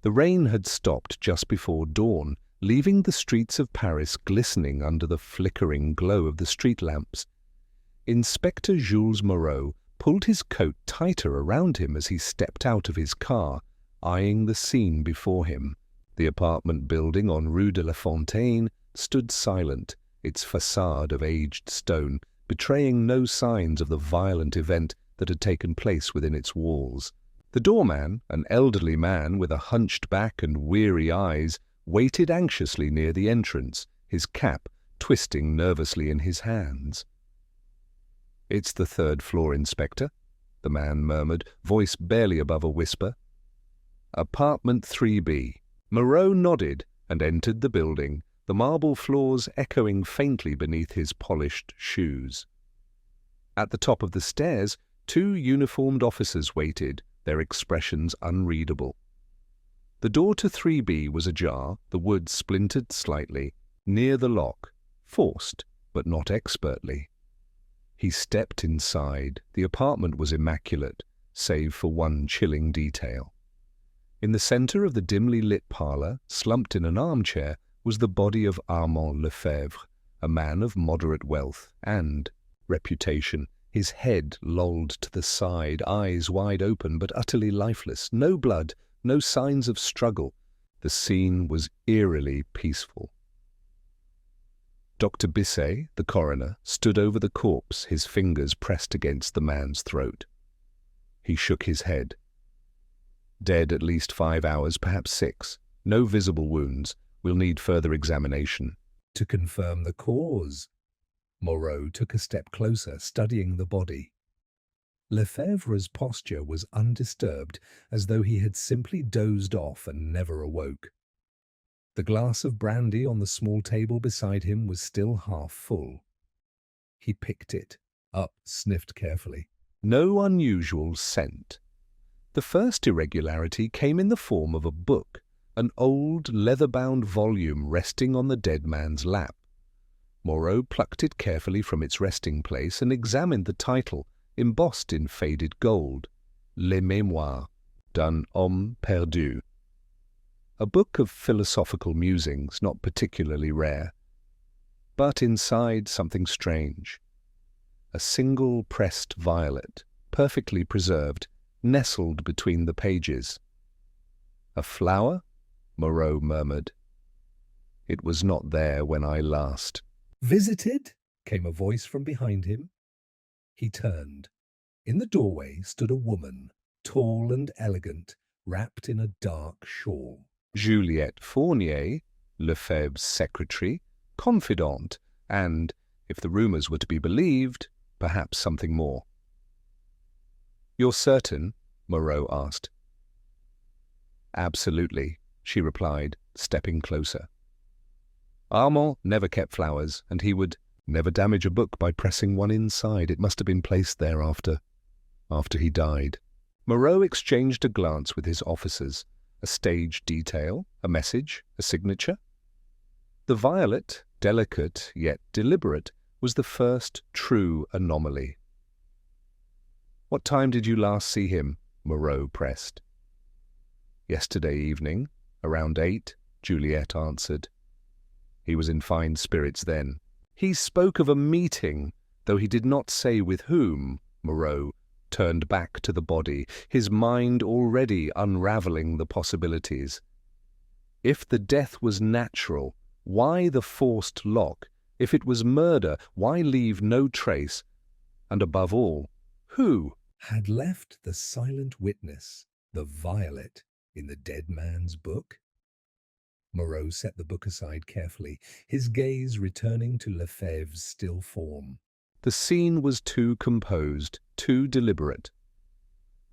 The rain had stopped just before dawn, leaving the streets of Paris glistening under the flickering glow of the street lamps. Inspector Jules Moreau pulled his coat tighter around him as he stepped out of his car, eyeing the scene before him. The apartment building on Rue de la Fontaine stood silent, its facade of aged stone betraying no signs of the violent event that had taken place within its walls. The doorman, an elderly man with a hunched back and weary eyes, waited anxiously near the entrance, his cap twisting nervously in his hands. "It's the third floor, Inspector," the man murmured, voice barely above a whisper. "Apartment 3B. Moreau nodded and entered the building, the marble floors echoing faintly beneath his polished shoes. At the top of the stairs, two uniformed officers waited, their expressions unreadable. The door to 3B was ajar, the wood splintered slightly, near the lock, forced, but not expertly. He stepped inside. The apartment was immaculate, save for one chilling detail. In the center of the dimly lit parlor, slumped in an armchair, was the body of Armand Lefebvre, a man of moderate wealth and reputation, his head lolled to the side, eyes wide open but utterly lifeless, no blood, no signs of struggle. The scene was eerily peaceful. Dr. Bisset, the coroner, stood over the corpse, his fingers pressed against the man's throat. He shook his head. "Dead at least 5 hours, perhaps 6. No visible wounds. We'll need further examination." "To confirm the cause." Moreau took a step closer, studying the body. Lefebvre's posture was undisturbed, as though he had simply dozed off and never awoke. The glass of brandy on the small table beside him was still half full. He picked it up, sniffed carefully. No unusual scent. The first irregularity came in the form of a book, an old leather-bound volume resting on the dead man's lap. Moreau plucked it carefully from its resting place and examined the title, embossed in faded gold, Les Mémoires d'un homme perdu. A book of philosophical musings, not particularly rare. But inside something strange. A single pressed violet, perfectly preserved, nestled between the pages. "A flower?" Moreau murmured. "It was not there when I last visited," came a voice from behind him. He turned. In the doorway stood a woman, tall and elegant, wrapped in a dark shawl. Juliette Fournier, Lefebvre's secretary, confidante, and, if the rumors were to be believed, perhaps something more. "You're certain?" Moreau asked. "Absolutely," she replied, stepping closer. "Armand never kept flowers, and he would never damage a book by pressing one inside. It must have been placed there after he died." Moreau exchanged a glance with his officers. A staged detail, a message, a signature. The violet, delicate yet deliberate, was the first true anomaly. "What time did you last see him?" Moreau pressed. "Yesterday evening, around 8, Juliette answered. He was in fine spirits then. He spoke of a meeting, though he did not say with whom. Moreau turned back to the body, his mind already unraveling the possibilities. If the death was natural, why the forced lock? If it was murder, why leave no trace? And above all, who had left the silent witness, the violet, in the dead man's book? Moreau set the book aside carefully, his gaze returning to Lefebvre's still form. The scene was too composed, too deliberate.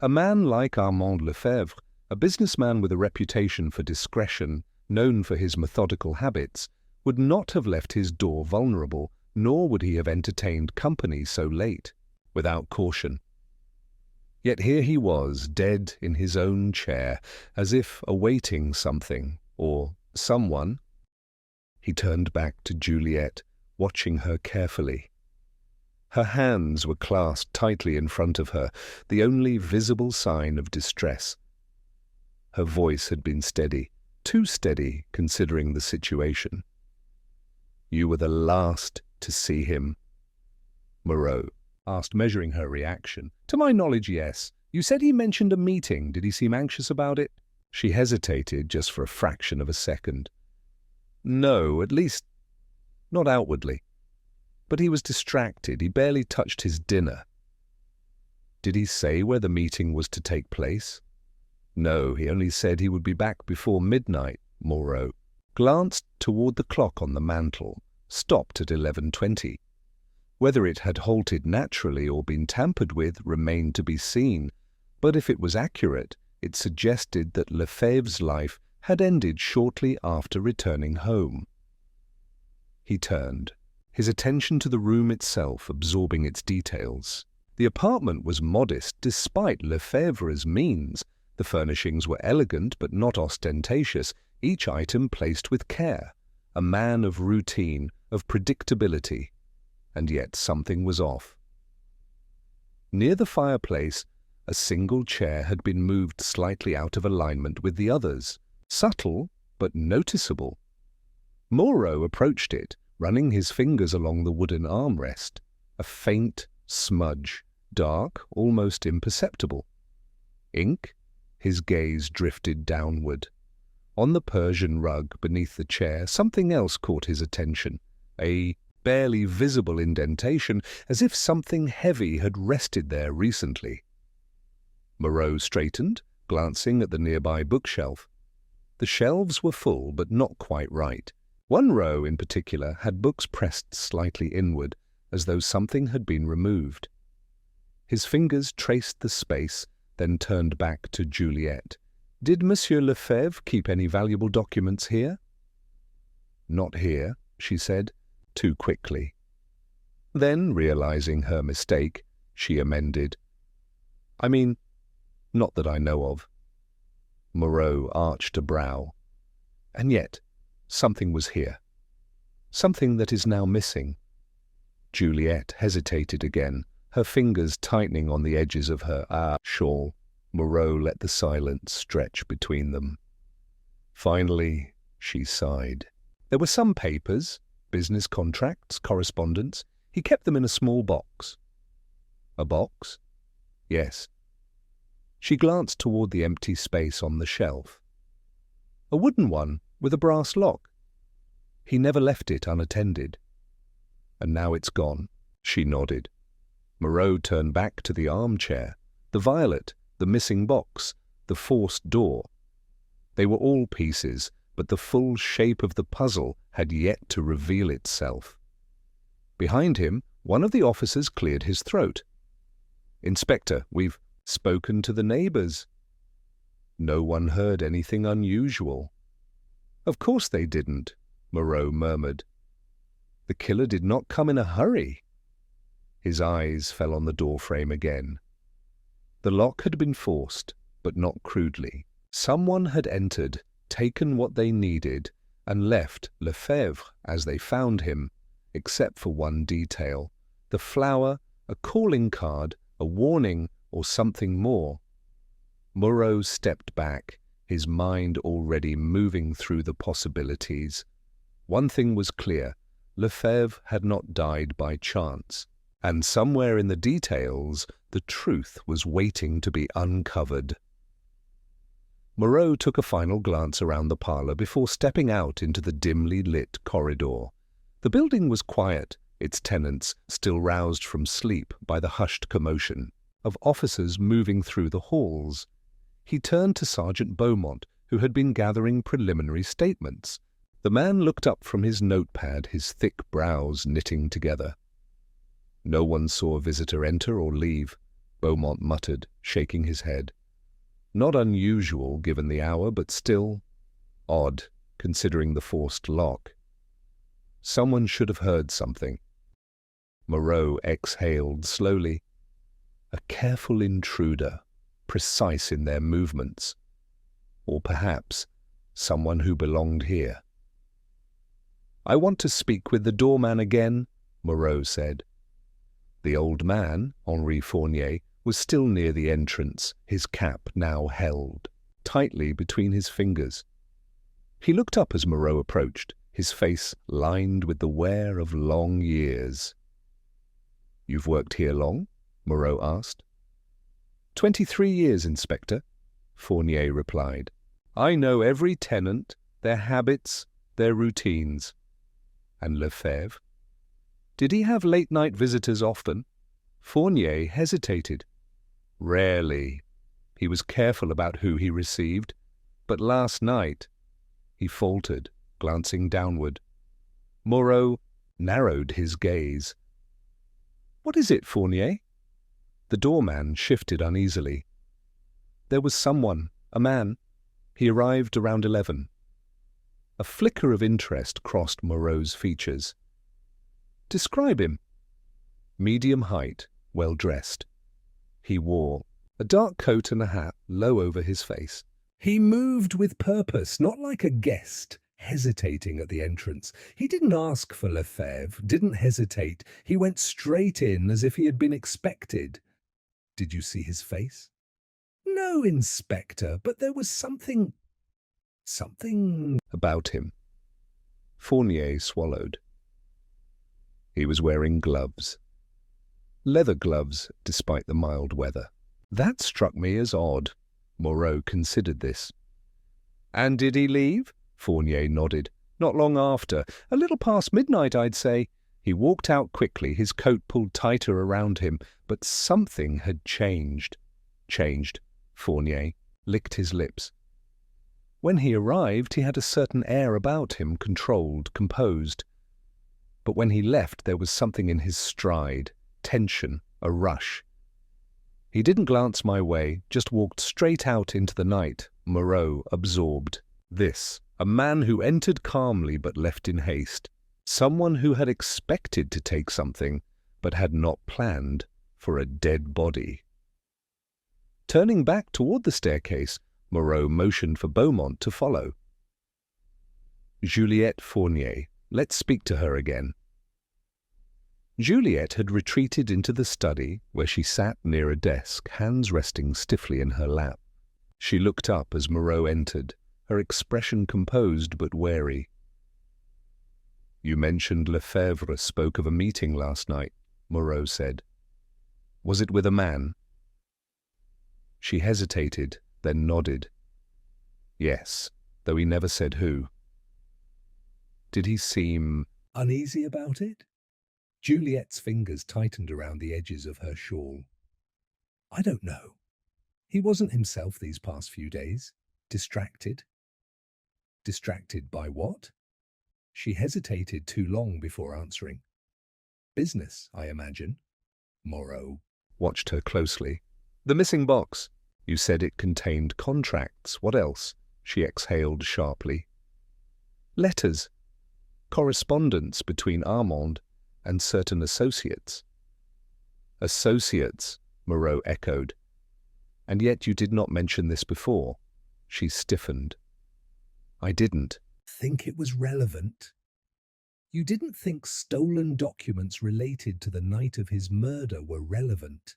A man like Armand Lefebvre, a businessman with a reputation for discretion, known for his methodical habits, would not have left his door vulnerable, nor would he have entertained company so late, without caution. Yet here he was, dead in his own chair, as if awaiting something, or someone. He turned back to Juliette, watching her carefully. Her hands were clasped tightly in front of her, the only visible sign of distress. Her voice had been steady, too steady considering the situation. "You were the last to see him?" Moreau asked, measuring her reaction. "To my knowledge, yes. You said he mentioned a meeting. Did he seem anxious about it?" She hesitated just for a fraction of a second. "No, at least not outwardly. But he was distracted. He barely touched his dinner." "Did he say where the meeting was to take place?" "No, he only said he would be back before midnight." Moreau glanced toward the clock on the mantel, stopped at 11:20. Whether it had halted naturally or been tampered with remained to be seen, but if it was accurate, it suggested that Lefebvre's life had ended shortly after returning home. He turned, his attention to the room itself absorbing its details. The apartment was modest despite Lefebvre's means. The furnishings were elegant but not ostentatious, each item placed with care. A man of routine, of predictability. And yet something was off. Near the fireplace, a single chair had been moved slightly out of alignment with the others. Subtle, but noticeable. Moreau approached it, running his fingers along the wooden armrest. A faint smudge, dark, almost imperceptible. Ink? His gaze drifted downward. On the Persian rug beneath the chair, something else caught his attention. A barely visible indentation, as if something heavy had rested there recently. Moreau straightened, glancing at the nearby bookshelf. The shelves were full, but not quite right. One row, in particular, had books pressed slightly inward, as though something had been removed. His fingers traced the space, then turned back to Juliet. "Did Monsieur Lefebvre keep any valuable documents here?" "Not here," she said, too quickly. Then, realizing her mistake, she amended. "I mean, not that I know of." Moreau arched a brow. And yet, something was here. Something that is now missing. Juliet hesitated again, her fingers tightening on the edges of her shawl. Moreau let the silence stretch between them. Finally, she sighed. There were some papers, business contracts, correspondence. He kept them in a small box. A box? Yes. She glanced toward the empty space on the shelf. A wooden one with a brass lock. He never left it unattended. And now it's gone. She nodded. Moreau turned back to the armchair, the violet, the missing box, the forced door. They were all pieces, but the full shape of the puzzle had yet to reveal itself. Behind him, one of the officers cleared his throat. "Inspector, we've spoken to the neighbors." No one heard anything unusual. "Of course they didn't," Moreau murmured. "The killer did not come in a hurry." His eyes fell on the doorframe again. The lock had been forced, but not crudely. Someone had entered, taken what they needed, and left Lefebvre as they found him, except for one detail. The flower, a calling card, a warning, or something more. Moreau stepped back, his mind already moving through the possibilities. One thing was clear, Lefebvre had not died by chance, and somewhere in the details the truth was waiting to be uncovered. Moreau took a final glance around the parlor before stepping out into the dimly lit corridor. The building was quiet, its tenants still roused from sleep by the hushed commotion of officers moving through the halls. He turned to Sergeant Beaumont, who had been gathering preliminary statements. The man looked up from his notepad, his thick brows knitting together. "No one saw a visitor enter or leave," Beaumont muttered, shaking his head. "Not unusual given the hour, but still odd, considering the forced lock. Someone should have heard something." Moreau exhaled slowly. A careful intruder, precise in their movements. Or perhaps someone who belonged here. "I want to speak with the doorman again," Moreau said. The old man, Henri Fournier, was still near the entrance, his cap now held. tightly between his fingers. He looked up as Moreau approached, his face lined with the wear of long years. "You've worked here long?" Moreau asked. 23 years, Inspector," Fournier replied. "I know every tenant, their habits, their routines." "And Lefebvre? Did he have late-night visitors often?" Fournier hesitated. "Rarely. He was careful about who he received. But last night—" He faltered, glancing downward. Moreau narrowed his gaze. "What is it, Fournier?" The doorman shifted uneasily. "There was someone, a man. He arrived around 11. A flicker of interest crossed Moreau's features. "Describe him." "Medium height, well-dressed. He wore a dark coat and a hat low over his face. He moved with purpose, not like a guest, hesitating at the entrance. He didn't ask for Lefebvre, didn't hesitate. He went straight in as if he had been expected." "Did you see his face?" "No, Inspector, but there was something about him." Fournier swallowed. He was wearing gloves. Leather gloves, despite the mild weather. That struck me as odd. Moreau considered this. "And did he leave?" Fournier nodded. "Not long after. A little past midnight, I'd say. He walked out quickly, his coat pulled tighter around him, but something had changed." "Changed?" Fournier licked his lips. "When he arrived, he had a certain air about him, controlled, composed. But when he left, there was something in his stride, tension, a rush. He didn't glance my way, just walked straight out into the night." Moreau absorbed. This, a man who entered calmly but left in haste. Someone who had expected to take something, but had not planned for a dead body. Turning back toward the staircase, Moreau motioned for Beaumont to follow. "Juliette Fournier, let's speak to her again." Juliette had retreated into the study, where she sat near a desk, hands resting stiffly in her lap. She looked up as Moreau entered, her expression composed but wary. "You mentioned Lefebvre spoke of a meeting last night," Moreau said. "Was it with a man?" She hesitated, then nodded. "Yes, though he never said who." "Did he seem uneasy about it?" Juliette's fingers tightened around the edges of her shawl. "I don't know. He wasn't himself these past few days. Distracted." "Distracted by what?" She hesitated too long before answering. "Business, I imagine." Moreau watched her closely. "The missing box. You said it contained contracts. What else?" She exhaled sharply. "Letters. Correspondence between Armand and certain associates." "Associates," Moreau echoed. "And yet you did not mention this before." She stiffened. "I didn't think it was relevant." "You didn't think stolen documents related to the night of his murder were relevant?"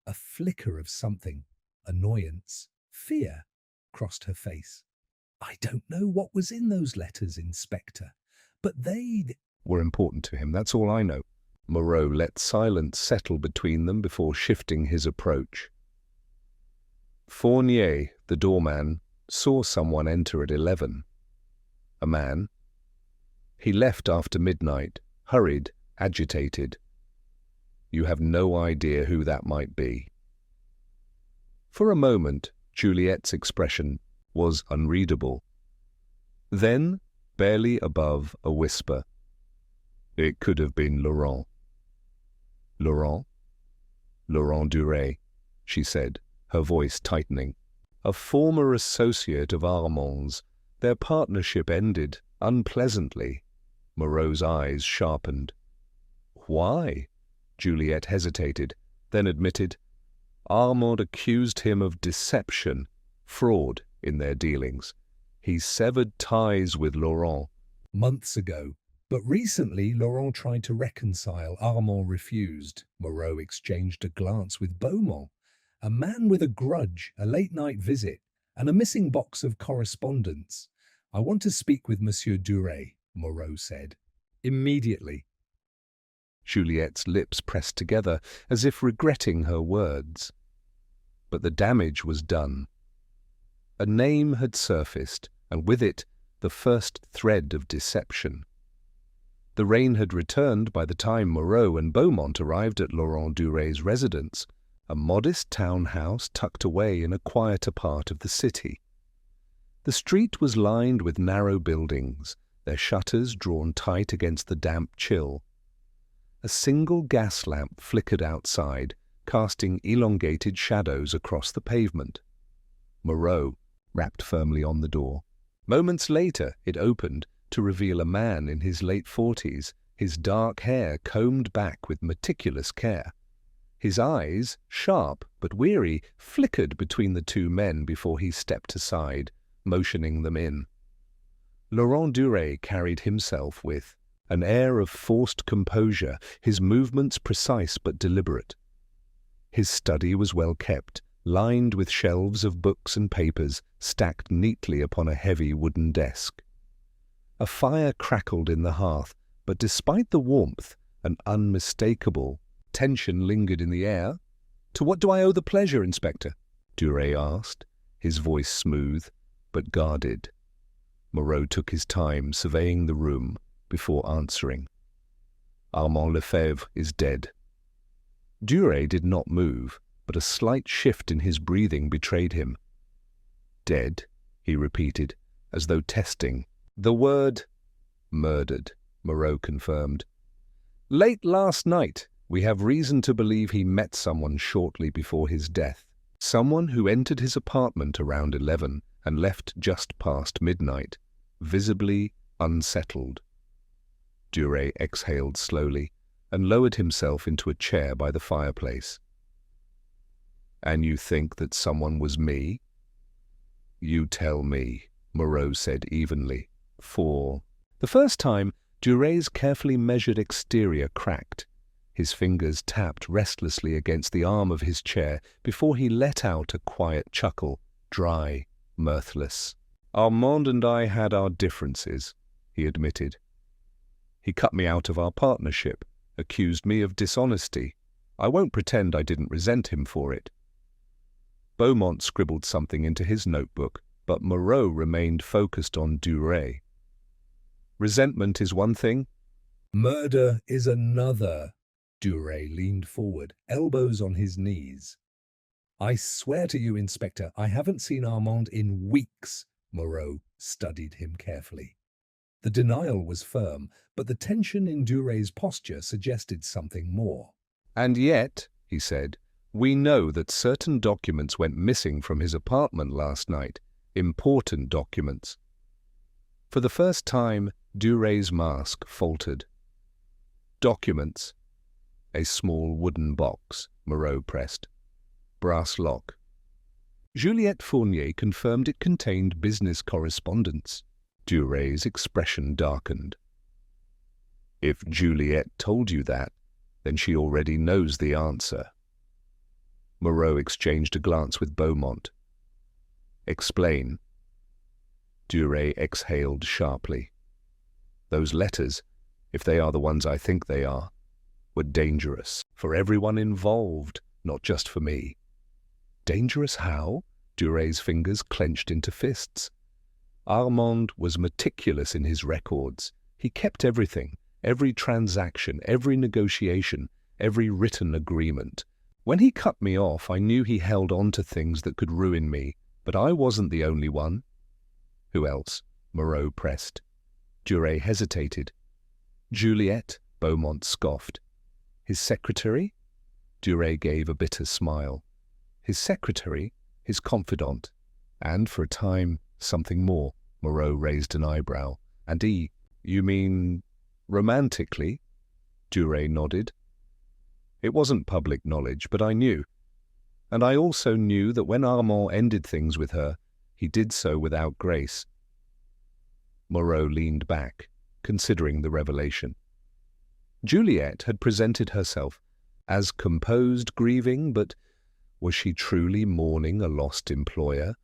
A flicker of something, annoyance, fear, crossed her face. "I don't know what was in those letters, Inspector, but they were important to him, that's all I know." Moreau let silence settle between them before shifting his approach. "Fournier, the doorman, saw someone enter at 11. A man. He left after midnight, hurried, agitated. You have no idea who that might be." For a moment, Juliette's expression was unreadable. Then, barely above a whisper, "It could have been Lauron." "Lauron?" "Lauron Duray," she said, her voice tightening. "A former associate of Armand's. Their partnership ended unpleasantly." Moreau's eyes sharpened. "Why?" Juliette hesitated, then admitted. "Armand accused him of deception, fraud in their dealings. He severed ties with Lauron months ago, but recently Lauron tried to reconcile. Armand refused." Moreau exchanged a glance with Beaumont. "A man with a grudge, a late-night visit. and a missing box of correspondence. I want to speak with Monsieur Duray, Moreau said. Immediately. Juliet's lips pressed together as if regretting her words. But the damage was done. A name had surfaced, and with it the first thread of deception. The rain had returned by the time Moreau and Beaumont arrived at Laurent Duray's residence, a modest townhouse tucked away in a quieter part of the city. The street was lined with narrow buildings, their shutters drawn tight against the damp chill. A single gas lamp flickered outside, casting elongated shadows across the pavement. Moreau rapped firmly on the door. Moments later, it opened to reveal a man in his late 40s, his dark hair combed back with meticulous care. His eyes, sharp but weary, flickered between the two men before he stepped aside, motioning them in. Laurent Duray carried himself with an air of forced composure, his movements precise but deliberate. His study was well kept, lined with shelves of books and papers stacked neatly upon a heavy wooden desk. A fire crackled in the hearth, but despite the warmth, an unmistakable tension lingered in the air. "To what do I owe the pleasure, Inspector?" Duray asked, his voice smooth but guarded. Moreau took his time surveying the room before answering. "Armand Lefebvre is dead." Duray did not move, but a slight shift in his breathing betrayed him. "Dead," he repeated, as though testing. "The word—" "Murdered," Moreau confirmed. "Late last night, we have reason to believe he met someone shortly before his death. Someone who entered his apartment around 11 and left just past midnight, visibly unsettled." Duray exhaled slowly and lowered himself into a chair by the fireplace. "And you think that someone was me?" "You tell me," Moreau said evenly. "For—" The first time, Duray's carefully measured exterior cracked. His fingers tapped restlessly against the arm of his chair before he let out a quiet chuckle, dry, mirthless. "Armand and I had our differences," he admitted. "He cut me out of our partnership, accused me of dishonesty. I won't pretend I didn't resent him for it." Beaumont scribbled something into his notebook, but Moreau remained focused on Duray. "Resentment is one thing." "Murder is another." Duray leaned forward, elbows on his knees. "I swear to you, Inspector, I haven't seen Armand in weeks." Moreau studied him carefully. The denial was firm, but the tension in Duray's posture suggested something more. "And yet," he said, "we know that certain documents went missing from his apartment last night, important documents." For the first time, Duray's mask faltered. "Documents." A small wooden box, Moreau pressed. Brass lock. Juliette Fournier confirmed it contained business correspondence. Duray's expression darkened. "If Juliette told you that, then she already knows the answer." Moreau exchanged a glance with Beaumont. "Explain." Duray exhaled sharply. "Those letters, if they are the ones I think they are, were dangerous for everyone involved, not just for me." "Dangerous how?" Duray's fingers clenched into fists. "Armand was meticulous in his records. He kept everything, every transaction, every negotiation, every written agreement. When he cut me off, I knew he held on to things that could ruin me, but I wasn't the only one." "Who else?" Moreau pressed. Duray hesitated. "Juliette," Beaumont scoffed. "His secretary?" Duray gave a bitter smile. "His secretary, his confidant, and, for a time, something more." Moreau raised an eyebrow. "And he, you mean, romantically?" Duray nodded. "It wasn't public knowledge, but I knew. And I also knew that when Armand ended things with her, he did so without grace." Moreau leaned back, considering the revelation. Juliette had presented herself as composed, grieving, but was she truly mourning a lost employer?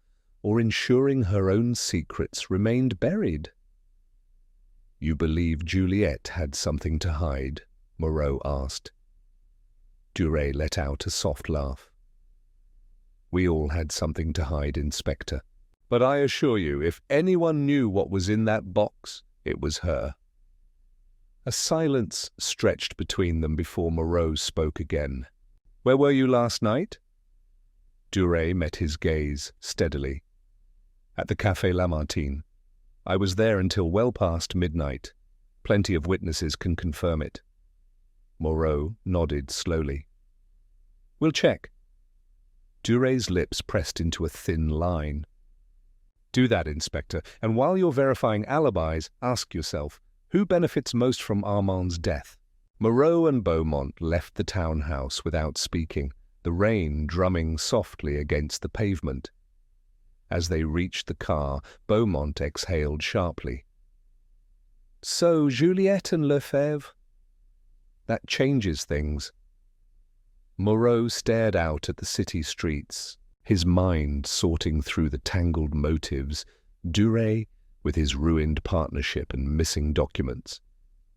or ensuring her own secrets remained buried? "You believe Juliet had something to hide?" Moreau asked. Duray let out a soft laugh. "We all had something to hide, Inspector. But I assure you, if anyone knew what was in that box, it was her." A silence stretched between them before Moreau spoke again. "Where were you last night?" Duray met his gaze steadily. "At the Café Lamartine. I was there until well past midnight. Plenty of witnesses can confirm it." Moreau nodded slowly. "We'll check." Duray's lips pressed into a thin line. "Do that, Inspector, and while you're verifying alibis, ask yourself, who benefits most from Armand's death?" Moreau and Beaumont left the townhouse without speaking, the rain drumming softly against the pavement. As they reached the car, Beaumont exhaled sharply. "So, Juliet and Lefebvre? That changes things." Moreau stared out at the city streets, his mind sorting through the tangled motives. Duray, with his ruined partnership and missing documents.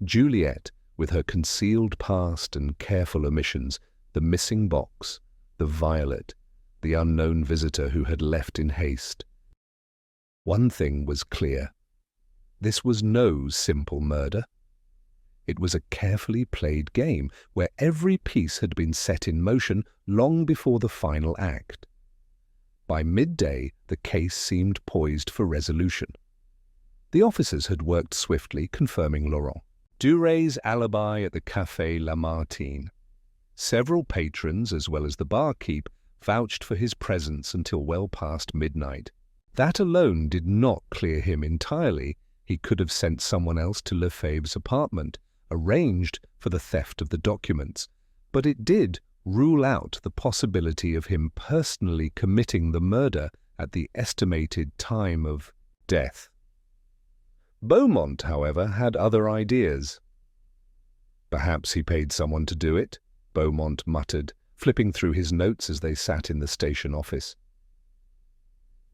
Juliet, with her concealed past and careful omissions, the missing box, the violet, the unknown visitor who had left in haste. One thing was clear. This was no simple murder. It was a carefully played game where every piece had been set in motion long before the final act. By midday, the case seemed poised for resolution. The officers had worked swiftly, confirming Lauron. Duray's alibi at the Café Lamartine. Several patrons, as well as the barkeep, vouched for his presence until well past midnight. That alone did not clear him entirely. He could have sent someone else to Lefebvre's apartment, arranged for the theft of the documents, but it did rule out the possibility of him personally committing the murder at the estimated time of death. Beaumont, however, had other ideas. "Perhaps he paid someone to do it," Beaumont muttered, flipping through his notes as they sat in the station office.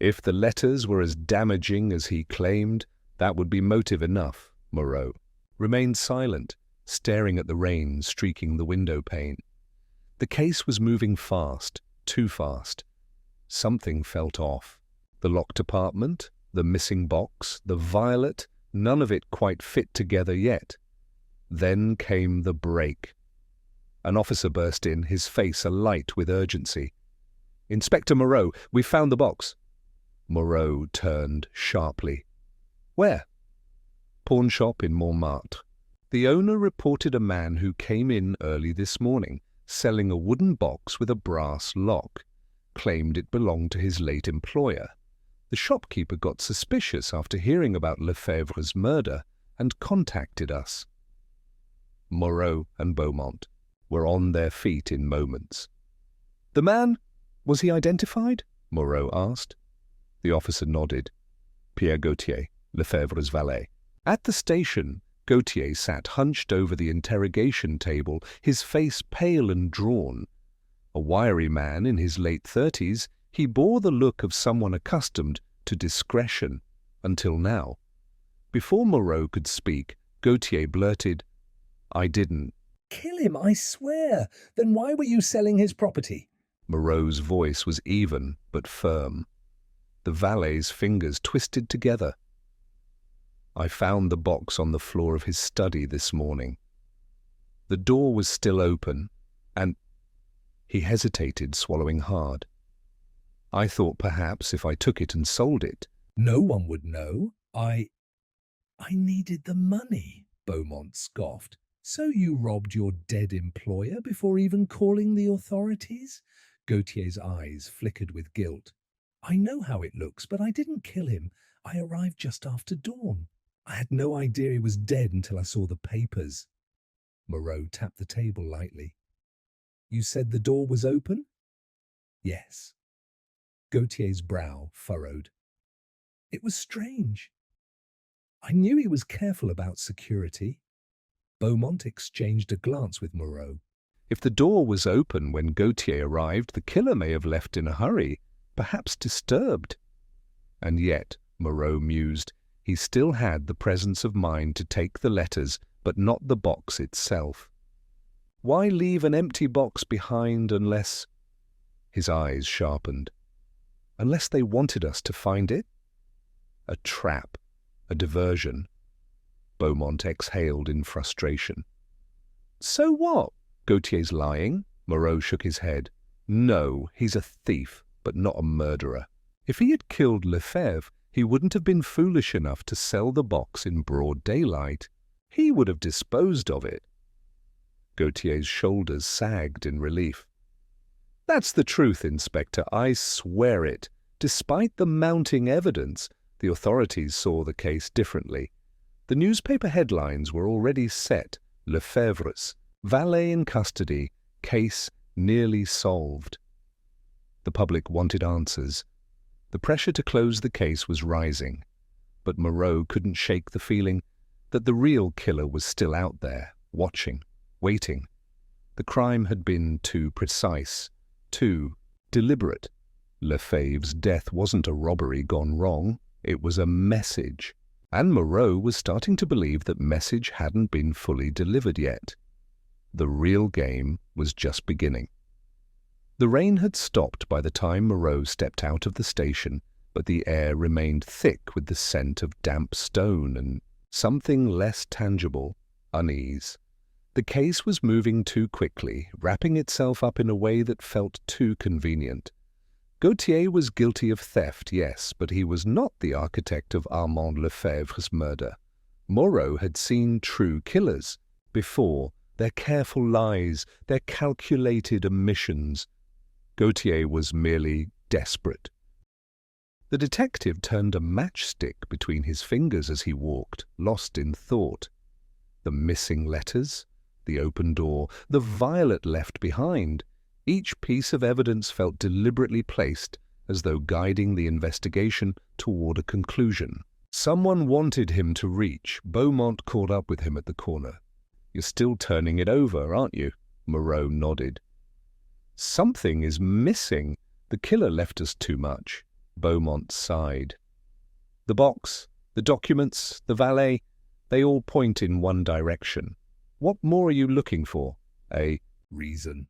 "If the letters were as damaging as he claimed, that would be motive enough." Moreau remained silent, staring at the rain streaking the window pane. The case was moving fast, too fast. Something felt off. The locked apartment, the missing box, the violet, none of it quite fit together yet. Then came the break. An officer burst in, his face alight with urgency. "Inspector Moreau, we've found the box." Moreau turned sharply. "Where?" "Pawn shop in Montmartre. The owner reported a man who came in early this morning, selling a wooden box with a brass lock. Claimed it belonged to his late employer. The shopkeeper got suspicious after hearing about Lefebvre's murder and contacted us." Moreau and Beaumont were on their feet in moments. "The man, was he identified?" Moreau asked. The officer nodded. "Pierre Gauthier, Lefebvre's valet." At the station, Gauthier sat hunched over the interrogation table, his face pale and drawn. A wiry man in his late 30s, he bore the look of someone accustomed to discretion, until now. Before Moreau could speak, Gauthier blurted, "I didn't." "Kill him, I swear! Then why were you selling his property?" Moreau's voice was even but firm. The valet's fingers twisted together. "I found the box on the floor of his study this morning. The door was still open, and—" He hesitated, swallowing hard. "I thought perhaps if I took it and sold it—" "No one would know. I needed the money," Beaumont scoffed. "So you robbed your dead employer before even calling the authorities?" Gauthier's eyes flickered with guilt. "I know how it looks, but I didn't kill him. I arrived just after dawn. I had no idea he was dead until I saw the papers." Moreau tapped the table lightly. "You said the door was open?" "Yes." Gauthier's brow furrowed. "It was strange. I knew he was careful about security." Beaumont exchanged a glance with Moreau. "If the door was open when Gauthier arrived, the killer may have left in a hurry, perhaps disturbed." And yet, Moreau mused, he still had the presence of mind to take the letters, but not the box itself. Why leave an empty box behind unless— His eyes sharpened. Unless they wanted us to find it? A trap, a diversion. Beaumont exhaled in frustration. So what? Gautier's lying? Moreau shook his head. No, he's a thief, but not a murderer. If he had killed Lefebvre, he wouldn't have been foolish enough to sell the box in broad daylight. He would have disposed of it. Gautier's shoulders sagged in relief. That's the truth, Inspector, I swear it. Despite the mounting evidence, the authorities saw the case differently. The newspaper headlines were already set. Lefebvre's, valet in custody, case nearly solved. The public wanted answers. The pressure to close the case was rising, but Moreau couldn't shake the feeling that the real killer was still out there, watching, waiting. The crime had been too precise, too deliberate. Lefebvre's death wasn't a robbery gone wrong, it was a message. And Moreau was starting to believe that message hadn't been fully delivered yet. The real game was just beginning. The rain had stopped by the time Moreau stepped out of the station, but the air remained thick with the scent of damp stone and something less tangible, unease. The case was moving too quickly, wrapping itself up in a way that felt too convenient. Gautier was guilty of theft, yes, but he was not the architect of Armand Lefebvre's murder. Moreau had seen true killers before, their careful lies, their calculated omissions. Gautier was merely desperate. The detective turned a matchstick between his fingers as he walked, lost in thought. The missing letters, the open door, the violet left behind. Each piece of evidence felt deliberately placed, as though guiding the investigation toward a conclusion. Someone wanted him to reach. Beaumont caught up with him at the corner. You're still turning it over, aren't you? Moreau nodded. Something is missing. The killer left us too much. Beaumont sighed. The box, the documents, the valet, they all point in one direction. What more are you looking for? A reason.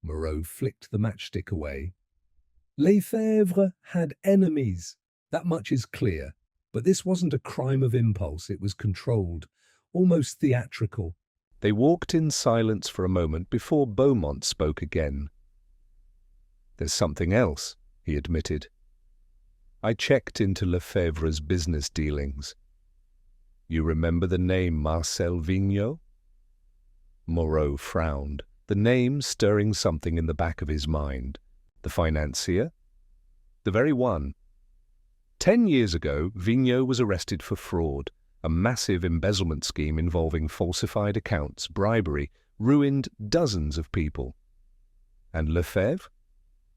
Moreau flicked the matchstick away. Lefebvre had enemies. That much is clear. But this wasn't a crime of impulse. It was controlled, almost theatrical. They walked in silence for a moment before Beaumont spoke again. There's something else, he admitted. I checked into Lefebvre's business dealings. You remember the name Marcel Vigneault? Moreau frowned, the name stirring something in the back of his mind. The financier? The very one. 10 years ago, Vigneault was arrested for fraud. A massive embezzlement scheme involving falsified accounts, bribery, ruined dozens of people. And Lefebvre?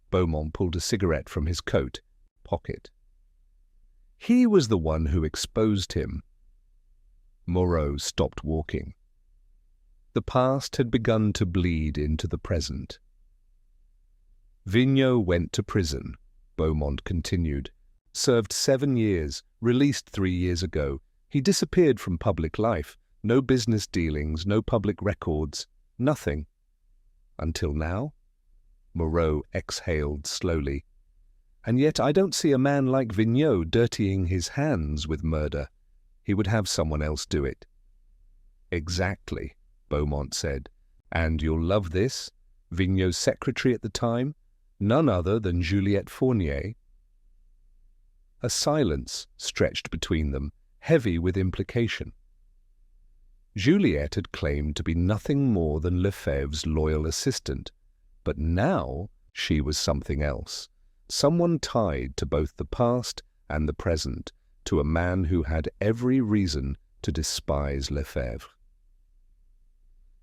Beaumont pulled a cigarette from his coat pocket. He was the one who exposed him. Moreau stopped walking. The past had begun to bleed into the present. Vigneault went to prison, Beaumont continued. Served 7 years, released 3 years ago. He disappeared from public life. No business dealings, no public records, nothing. Until now? Moreau exhaled slowly. And yet I don't see a man like Vigneault dirtying his hands with murder. He would have someone else do it. Exactly, Beaumont said. And you'll love this. Vigneault's secretary at the time? None other than Juliette Fournier. A silence stretched between them, heavy with implication. Juliette had claimed to be nothing more than Lefebvre's loyal assistant, but now she was something else, someone tied to both the past and the present, to a man who had every reason to despise Lefebvre.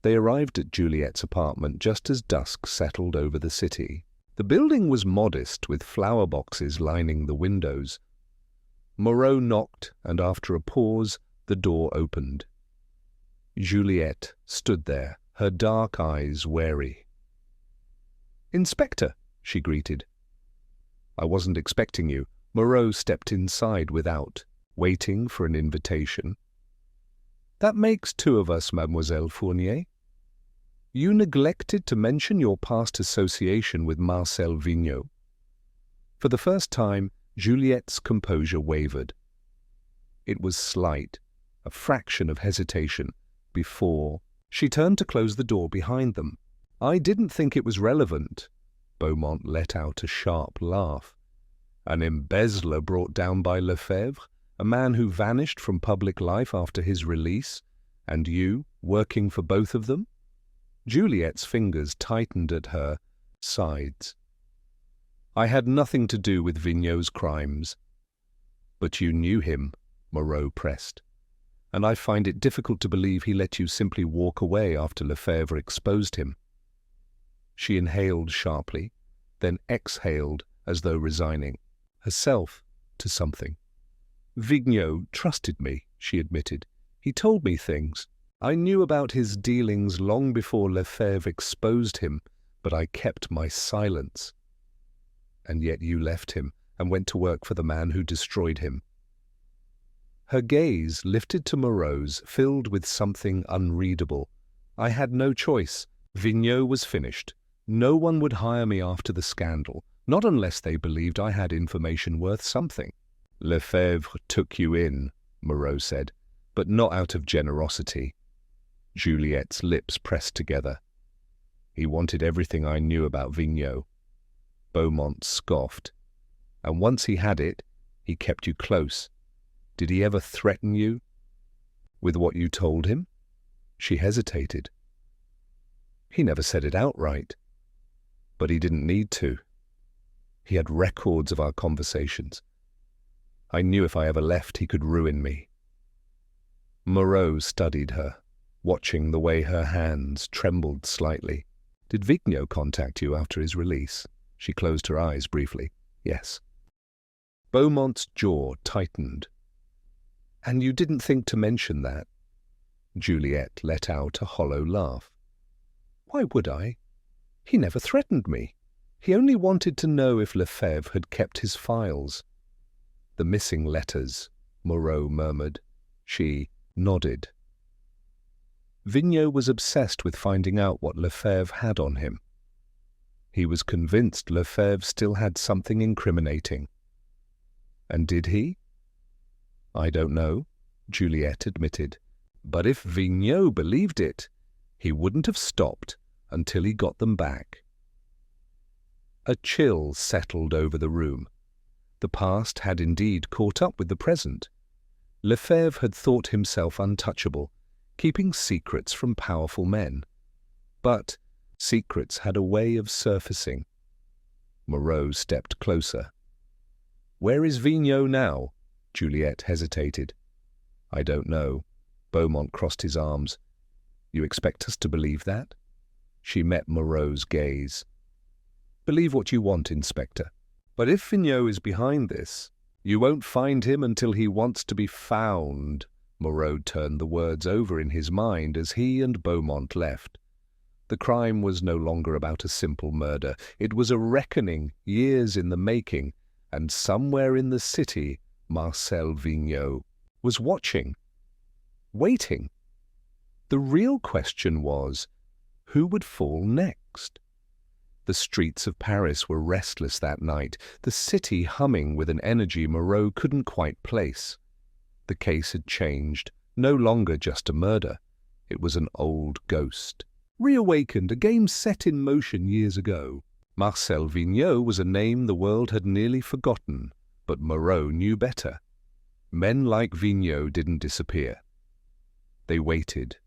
They arrived at Juliette's apartment just as dusk settled over the city. The building was modest, with flower boxes lining the windows. Moreau knocked, and after a pause, the door opened. Juliette stood there, her dark eyes wary. "Inspector," she greeted. "I wasn't expecting you. Moreau stepped inside without waiting for an invitation. "That makes two of us, Mademoiselle Fournier. You neglected to mention your past association with Marcel Vigneault." For the first time, Juliette's composure wavered. It was slight, a fraction of hesitation, before she turned to close the door behind them. "I didn't think it was relevant." Beaumont let out a sharp laugh. "An embezzler brought down by Lefebvre, a man who vanished from public life after his release, and you working for both of them?" Juliette's fingers tightened at her sides. "I had nothing to do with Vigneault's crimes." "But you knew him," Moreau pressed, "and I find it difficult to believe he let you simply walk away after Lefebvre exposed him." She inhaled sharply, then exhaled as though resigning herself to something. "Vigneault trusted me," she admitted. "He told me things. I knew about his dealings long before Lefebvre exposed him, but I kept my silence." "And yet you left him and went to work for the man who destroyed him." Her gaze lifted to Moreau's, filled with something unreadable. "I had no choice. Vigneault was finished. No one would hire me after the scandal, not unless they believed I had information worth something." "Lefebvre took you in," Moreau said, "but not out of generosity." Juliette's lips pressed together. "He wanted everything I knew about Vigneault." Beaumont scoffed. "And once he had it, he kept you close. Did he ever threaten you?" "With what you told him?" She hesitated. "He never said it outright. But he didn't need to. He had records of our conversations. I knew if I ever left, he could ruin me." Moreau studied her, watching the way her hands trembled slightly. "Did Vigneault contact you after his release?" She closed her eyes briefly. "Yes." Beaumont's jaw tightened. "And you didn't think to mention that?" Juliette let out a hollow laugh. "Why would I? He never threatened me. He only wanted to know if Lefebvre had kept his files." "The missing letters," Moreau murmured. She nodded. Vigneault was obsessed with finding out what Lefebvre had on him. He was convinced Lefebvre still had something incriminating. And did he? "I don't know," Juliette admitted. "But if Vigneault believed it, he wouldn't have stopped until he got them back." A chill settled over the room. The past had indeed caught up with the present. Lefebvre had thought himself untouchable, keeping secrets from powerful men. But secrets had a way of surfacing. Moreau stepped closer. "Where is Vigneault now?" Juliette hesitated. "I don't know." Beaumont crossed his arms. "You expect us to believe that?" She met Moreau's gaze. "Believe what you want, Inspector. But if Vigneault is behind this, you won't find him until he wants to be found." Moreau turned the words over in his mind as he and Beaumont left. The crime was no longer about a simple murder. It was a reckoning, years in the making, and somewhere in the city, Marcel Vigneault was watching, waiting. The real question was, who would fall next? The streets of Paris were restless that night, the city humming with an energy Moreau couldn't quite place. The case had changed, no longer just a murder. It was an old ghost. Reawakened, a game set in motion years ago. Marcel Vigneault was a name the world had nearly forgotten, but Moreau knew better. Men like Vigneault didn't disappear. They waited.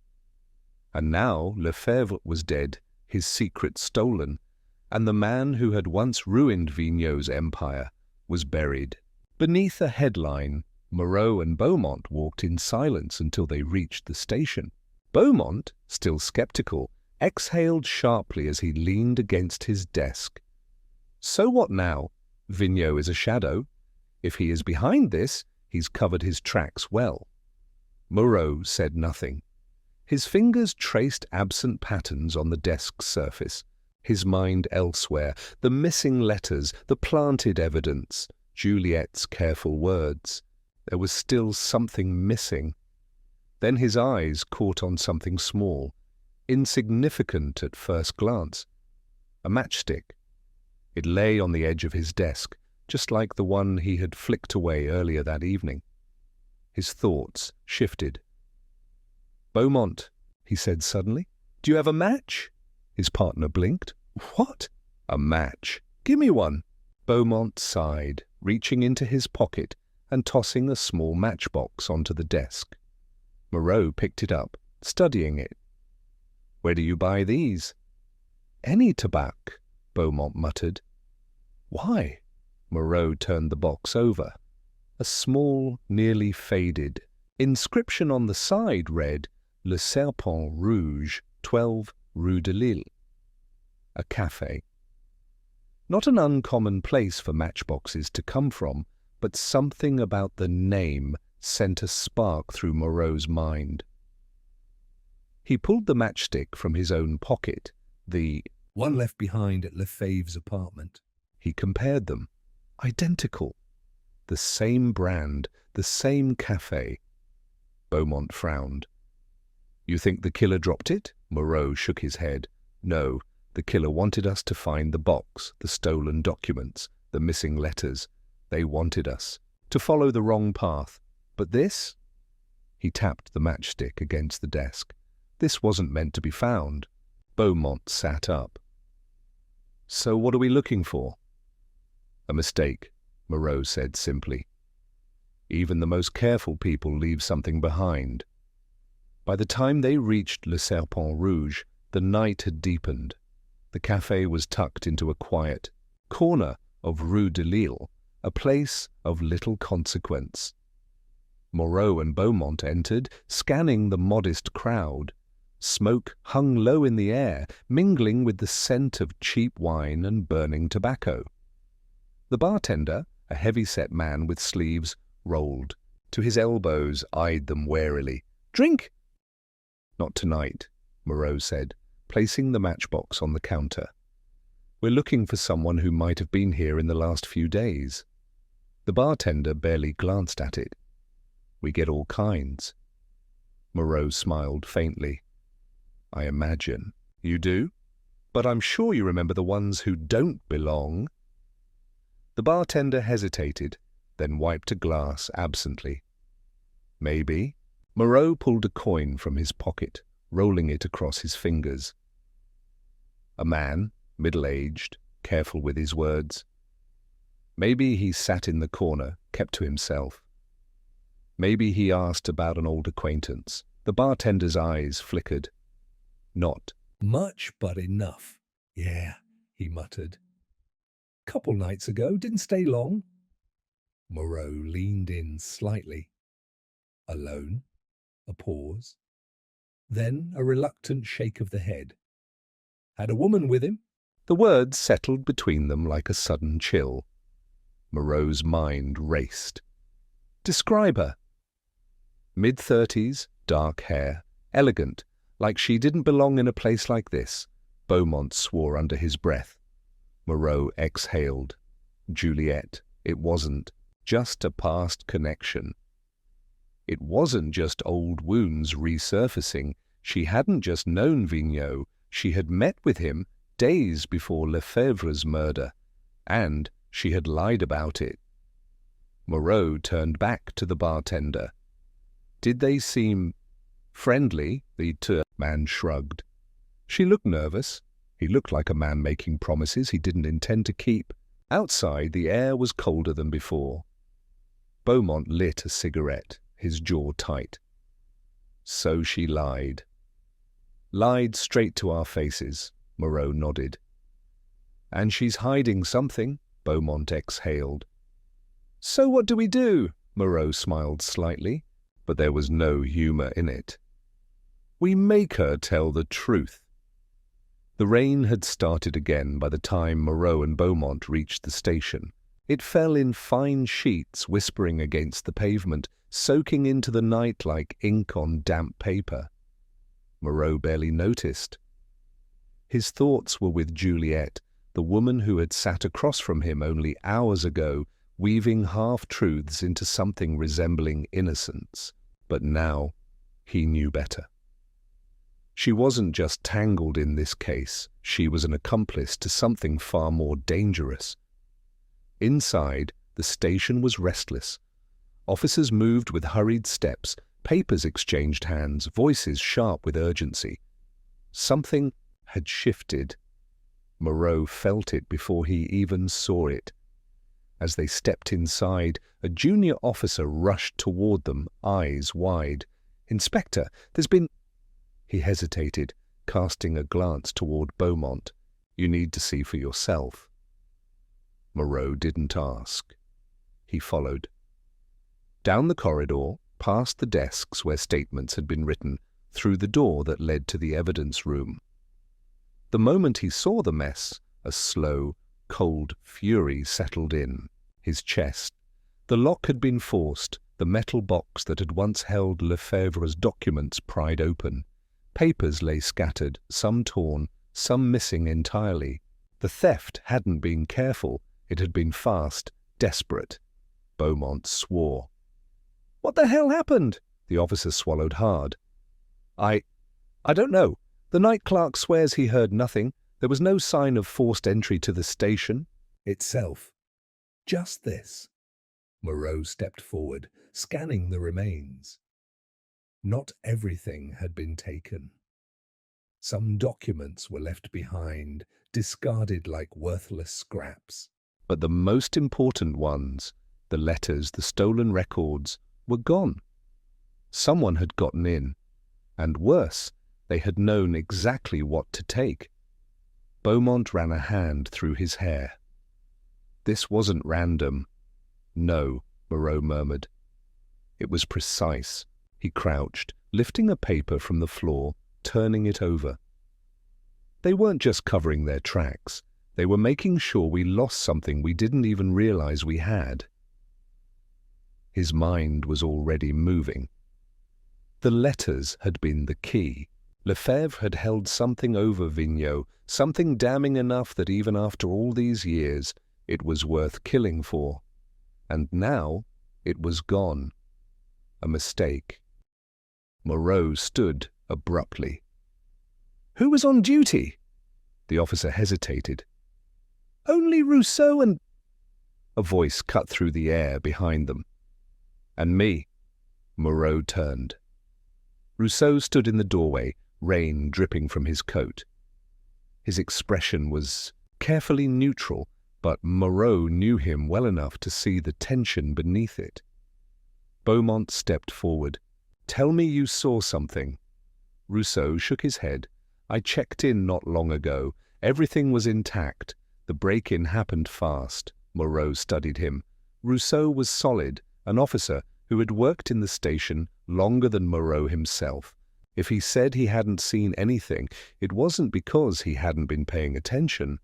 And now Lefebvre was dead, his secret stolen, and the man who had once ruined Vigneault's empire was buried. Beneath a headline, Moreau and Beaumont walked in silence until they reached the station. Beaumont, still skeptical, exhaled sharply as he leaned against his desk. So what now? Vigneault is a shadow. If he is behind this, he's covered his tracks well. Moreau said nothing. His fingers traced absent patterns on the desk's surface, his mind elsewhere, the missing letters, the planted evidence. Juliet's careful words. There was still something missing. Then his eyes caught on something small, insignificant at first glance. A matchstick. It lay on the edge of his desk, just like the one he had flicked away earlier that evening. His thoughts shifted. "Beaumont," he said suddenly, "do you have a match?" His partner blinked. "What?" "A match. Give me one." Beaumont sighed, reaching into his pocket and tossing a small matchbox onto the desk. Moreau picked it up, studying it. "Where do you buy these?" "Any tobacco," Beaumont muttered. "Why?" Moreau turned the box over. A small, nearly faded inscription on the side read, "Le Serpent Rouge, 12 Rue de Lille." A cafe. Not an uncommon place for matchboxes to come from, but something about the name sent a spark through Moreau's mind. He pulled the matchstick from his own pocket, the one left behind at Lefebvre's apartment. He compared them. Identical. The same brand, the same cafe. Beaumont frowned. "You think the killer dropped it?" Moreau shook his head. "No, the killer wanted us to find the box, the stolen documents, the missing letters. They wanted us to follow the wrong path. But this?" He tapped the matchstick against the desk. "This wasn't meant to be found." Beaumont sat up. "So what are we looking for?" "A mistake," Moreau said simply. "Even the most careful people leave something behind." By the time they reached Le Serpent Rouge, the night had deepened. The cafe was tucked into a quiet corner of Rue de Lille, a place of little consequence. Moreau and Beaumont entered, scanning the modest crowd. Smoke hung low in the air, mingling with the scent of cheap wine and burning tobacco. The bartender, a heavy-set man with sleeves rolled to his elbows, eyed them warily. "Drink?" "Not tonight," Moreau said, placing the matchbox on the counter. "We're looking for someone who might have been here in the last few days." The bartender barely glanced at it. "We get all kinds." Moreau smiled faintly. "I imagine you do, but I'm sure you remember the ones who don't belong." The bartender hesitated, then wiped a glass absently. "Maybe." Moreau pulled a coin from his pocket, rolling it across his fingers. A man, middle-aged, careful with his words. Maybe he sat in the corner, kept to himself. Maybe he asked about an old acquaintance. The bartender's eyes flickered. "Not much, but enough." "Yeah," he muttered. "Couple nights ago, didn't stay long." Moreau leaned in slightly. "Alone?" A pause. Then a reluctant shake of the head. "Had a woman with him?" The words settled between them like a sudden chill. Moreau's mind raced. "Describe her." Mid-30s, dark hair, elegant, like she didn't belong in a place like this. Beaumont swore under his breath. Moreau exhaled. Juliet. It wasn't just a past connection. It wasn't just old wounds resurfacing. She hadn't just known Vigneault. She had met with him days before Lefebvre's murder, and she had lied about it. Moreau turned back to the bartender. "Did they seem friendly?" The man shrugged. "She looked nervous. He looked like a man making promises he didn't intend to keep." Outside, the air was colder than before. Beaumont lit a cigarette, his jaw tight. "So she lied." "Lied straight to our faces," Moreau nodded. "And she's hiding something," Beaumont exhaled. "So what do we do?" Moreau smiled slightly, but there was no humor in it. "We make her tell the truth." The rain had started again by the time Moreau and Beaumont reached the station. It fell in fine sheets, whispering against the pavement, soaking into the night like ink on damp paper. Moreau barely noticed. His thoughts were with Juliet, the woman who had sat across from him only hours ago weaving half-truths into something resembling innocence. But now he knew better. She wasn't just tangled in this case, she was an accomplice to something far more dangerous. Inside, the station was restless. Officers moved with hurried steps, papers exchanged hands, voices sharp with urgency. Something had shifted. Moreau felt it before he even saw it. As they stepped inside, a junior officer rushed toward them, eyes wide. "Inspector, there's been—" He hesitated, casting a glance toward Beaumont. "You need to see for yourself." Moreau didn't ask. He followed. Down the corridor, past the desks where statements had been written, through the door that led to the evidence room. The moment he saw the mess, a slow, cold fury settled in his chest. The lock had been forced, the metal box that had once held Lefebvre's documents pried open. Papers lay scattered, some torn, some missing entirely. The theft hadn't been careful, it had been fast, desperate. Beaumont swore. "What the hell happened?" The officer swallowed hard. I don't know. The night clerk swears he heard nothing. There was no sign of forced entry to the station itself. Just this." Moreau stepped forward, scanning the remains. Not everything had been taken. Some documents were left behind, discarded like worthless scraps. But the most important ones, the letters, the stolen records, were gone. Someone had gotten in, and worse, they had known exactly what to take. Beaumont ran a hand through his hair. "This wasn't random." "No," Moreau murmured. "It was precise." He crouched, lifting a paper from the floor, turning it over. "They weren't just covering their tracks. They were making sure we lost something we didn't even realize we had." His mind was already moving. The letters had been the key. Lefebvre had held something over Vigneault, something damning enough that even after all these years, it was worth killing for. And now, it was gone. A mistake. Moreau stood abruptly. "Who was on duty?" The officer hesitated. "Only Rousseau and—" A voice cut through the air behind them. "And me." Moreau turned. Rousseau stood in the doorway, rain dripping from his coat. His expression was carefully neutral, but Moreau knew him well enough to see the tension beneath it. Beaumont stepped forward. "Tell me you saw something." Rousseau shook his head. "I checked in not long ago. Everything was intact. The break-in happened fast." Moreau studied him. Rousseau was solid, an officer who had worked in the station longer than Moreau himself. If he said he hadn't seen anything, it wasn't because he hadn't been paying attention.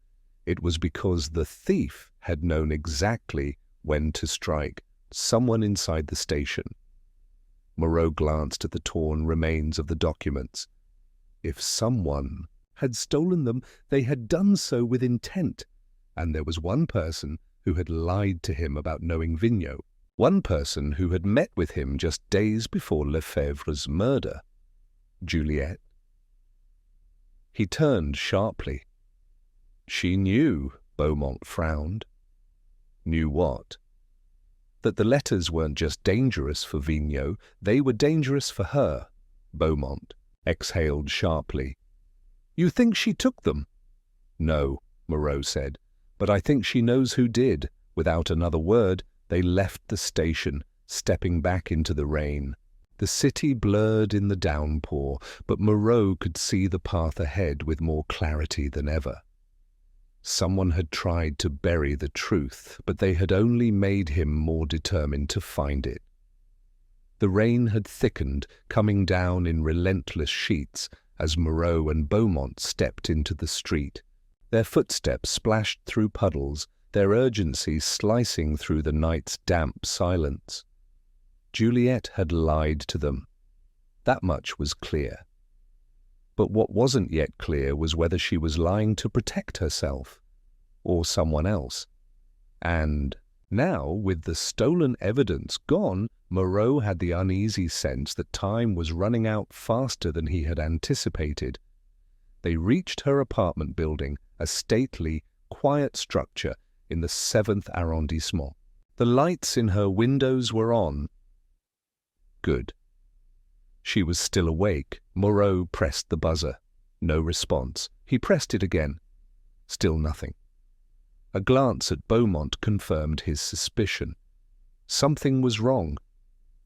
It was because the thief had known exactly when to strike someone inside the station. Moreau glanced at the torn remains of the documents. If someone had stolen them, they had done so with intent. And there was one person who had lied to him about knowing Vigneault. One person who had met with him just days before Lefebvre's murder. Juliet. He turned sharply. She knew, Beaumont frowned. Knew what? That the letters weren't just dangerous for Vigneault, they were dangerous for her. Beaumont exhaled sharply. "You think she took them?" "No," Moreau said, "but I think she knows who did." Without another word, they left the station, stepping back into the rain. The city blurred in the downpour, but Moreau could see the path ahead with more clarity than ever. Someone had tried to bury the truth, but they had only made him more determined to find it. The rain had thickened, coming down in relentless sheets as Moreau and Beaumont stepped into the street. Their footsteps splashed through puddles, their urgency slicing through the night's damp silence. Juliet had lied to them. That much was clear. But what wasn't yet clear was whether she was lying to protect herself or someone else. And Now, with the stolen evidence gone, Moreau had the uneasy sense that time was running out faster than he had anticipated. They reached her apartment building, a stately, quiet structure in the 7th arrondissement. The lights in her windows were on. Good. She was still awake. Moreau pressed the buzzer. No response. He pressed it again. Still nothing. A glance at Beaumont confirmed his suspicion. Something was wrong.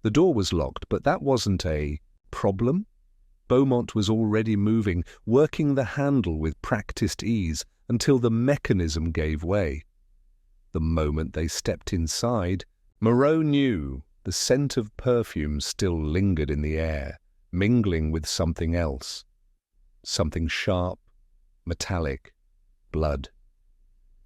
The door was locked, but that wasn't a problem. Beaumont was already moving, working the handle with practiced ease until the mechanism gave way. The moment they stepped inside, Moreau knew the scent of perfume still lingered in the air, mingling with something else. Something sharp, metallic, blood.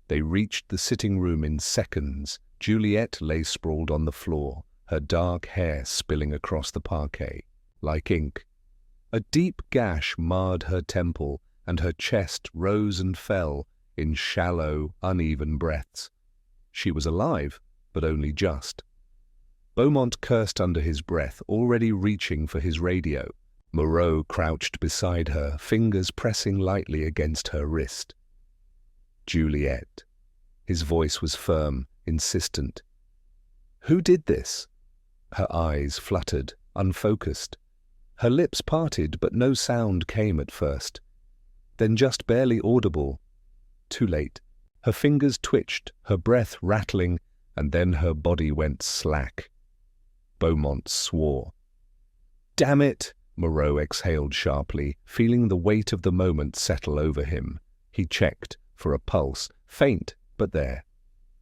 They reached the sitting room in seconds. Juliet lay sprawled on the floor, her dark hair spilling across the parquet, like ink. A deep gash marred her temple, and her chest rose and fell in shallow, uneven breaths. She was alive, but only just. Beaumont cursed under his breath, already reaching for his radio. Moreau crouched beside her, fingers pressing lightly against her wrist. Juliet. His voice was firm, insistent. Who did this? Her eyes fluttered, unfocused. Her lips parted, but no sound came at first. Then just barely audible. Too late. Her fingers twitched, her breath rattling, and then her body went slack. Beaumont swore. Damn it! Moreau exhaled sharply, feeling the weight of the moment settle over him. He checked for a pulse, faint, but there.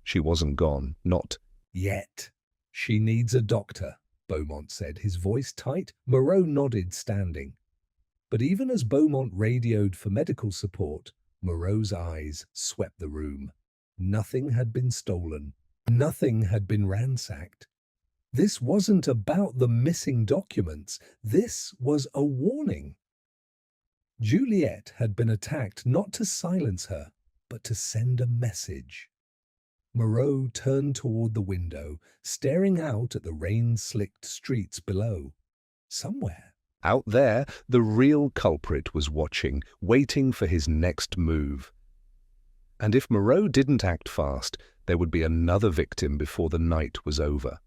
She wasn't gone, not yet. She needs a doctor, Beaumont said, his voice tight. Moreau nodded, standing. But even as Beaumont radioed for medical support, Moreau's eyes swept the room. Nothing had been stolen. Nothing had been ransacked. This wasn't about the missing documents. This was a warning. Juliet had been attacked not to silence her, but to send a message. Moreau turned toward the window, staring out at the rain-slicked streets below. Somewhere out there, the real culprit was watching, waiting for his next move. And if Moreau didn't act fast, there would be another victim before the night was over.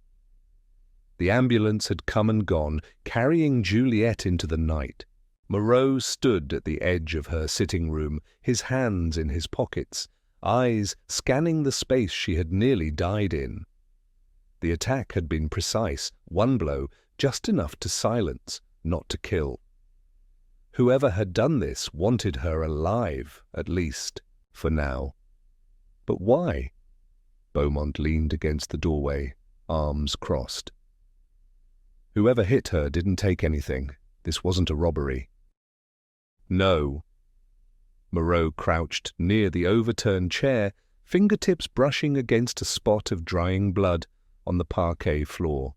The ambulance had come and gone, carrying Juliet into the night. Moreau stood at the edge of her sitting room, his hands in his pockets, eyes scanning the space she had nearly died in. The attack had been precise, one blow, just enough to silence, not to kill. Whoever had done this wanted her alive, at least, for now. But why? Beaumont leaned against the doorway, arms crossed. Whoever hit her didn't take anything. This wasn't a robbery. No. Moreau crouched near the overturned chair, fingertips brushing against a spot of drying blood on the parquet floor.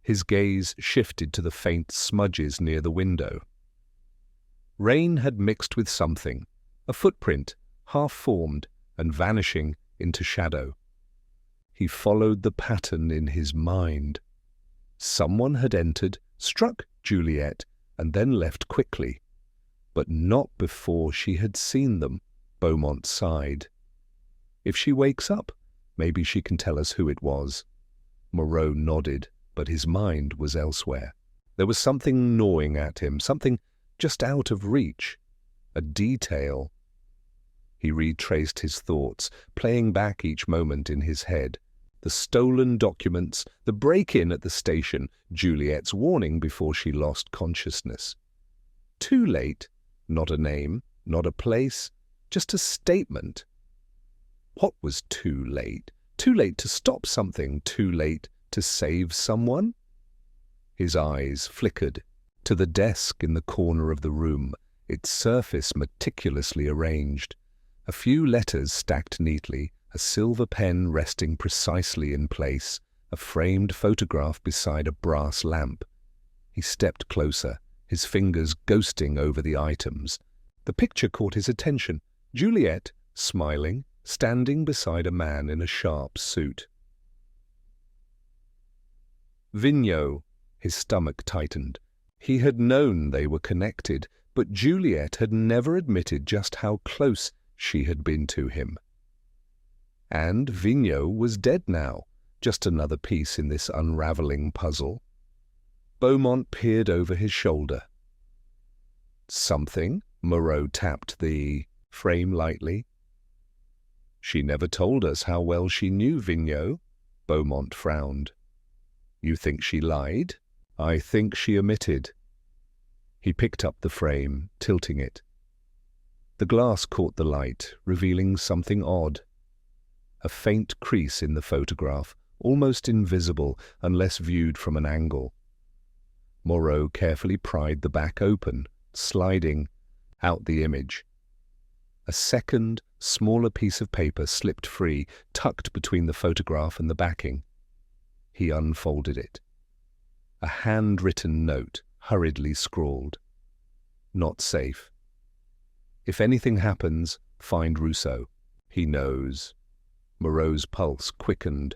His gaze shifted to the faint smudges near the window. Rain had mixed with something, a footprint, half-formed and vanishing into shadow. He followed the pattern in his mind. Someone had entered, struck Juliet, and then left quickly. But not before she had seen them, Beaumont sighed. If she wakes up, maybe she can tell us who it was. Moreau nodded, but his mind was elsewhere. There was something gnawing at him, something just out of reach. A detail. He retraced his thoughts, playing back each moment in his head. The stolen documents, the break-in at the station, Juliet's warning before she lost consciousness. Too late. Not a name, not a place, just a statement. What was too late? Too late to stop something, too late to save someone? His eyes flickered to the desk in the corner of the room, its surface meticulously arranged. A few letters stacked neatly, a silver pen resting precisely in place, a framed photograph beside a brass lamp. He stepped closer, his fingers ghosting over the items. The picture caught his attention. Juliet, smiling, standing beside a man in a sharp suit. Vigneault, his stomach tightened. He had known they were connected, but Juliet had never admitted just how close she had been to him. And Vigneault was dead now, just another piece in this unraveling puzzle. Beaumont peered over his shoulder. "Something?" Moreau tapped the frame lightly. "She never told us how well she knew Vigneault." Beaumont frowned. "You think she lied?" "I think she omitted." He picked up the frame, tilting it. The glass caught the light, revealing something odd. A faint crease in the photograph, almost invisible unless viewed from an angle. Moreau carefully pried the back open, sliding out the image. A second, smaller piece of paper slipped free, tucked between the photograph and the backing. He unfolded it. A handwritten note, hurriedly scrawled. "Not safe. If anything happens, find Rousseau. He knows." Moreau's pulse quickened.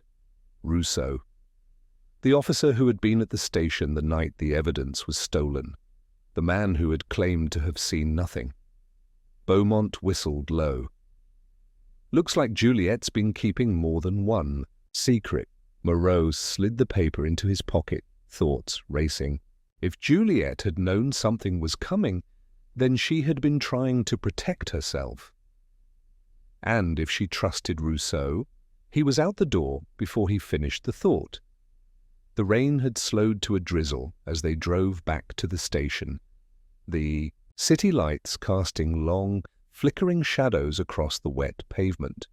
Rousseau. The officer who had been at the station the night the evidence was stolen. The man who had claimed to have seen nothing. Beaumont whistled low. "Looks like Juliet's been keeping more than one secret." Moreau slid the paper into his pocket, thoughts racing. If Juliet had known something was coming, then she had been trying to protect herself. And if she trusted Rousseau, he was out the door before he finished the thought. The rain had slowed to a drizzle as they drove back to the station, the city lights casting long, flickering shadows across the wet pavement.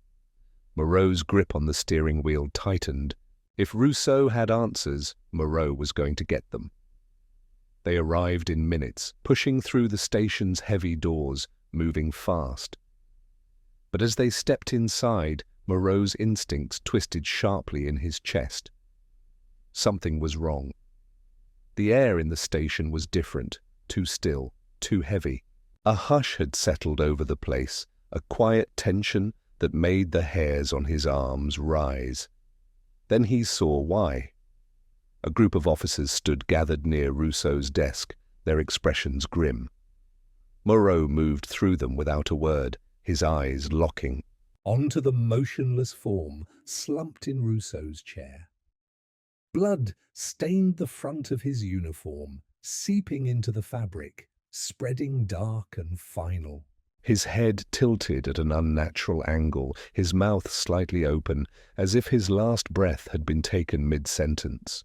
Moreau's grip on the steering wheel tightened. If Rousseau had answers, Moreau was going to get them. They arrived in minutes, pushing through the station's heavy doors, moving fast. But as they stepped inside, Moreau's instincts twisted sharply in his chest. Something was wrong. The air in the station was different, too still, too heavy. A hush had settled over the place, a quiet tension that made the hairs on his arms rise. Then he saw why. A group of officers stood gathered near Rousseau's desk, their expressions grim. Moreau moved through them without a word, his eyes locking. Onto the motionless form slumped in Rousseau's chair. Blood stained the front of his uniform, seeping into the fabric, spreading dark and final. His head tilted at an unnatural angle, his mouth slightly open, as if his last breath had been taken mid-sentence.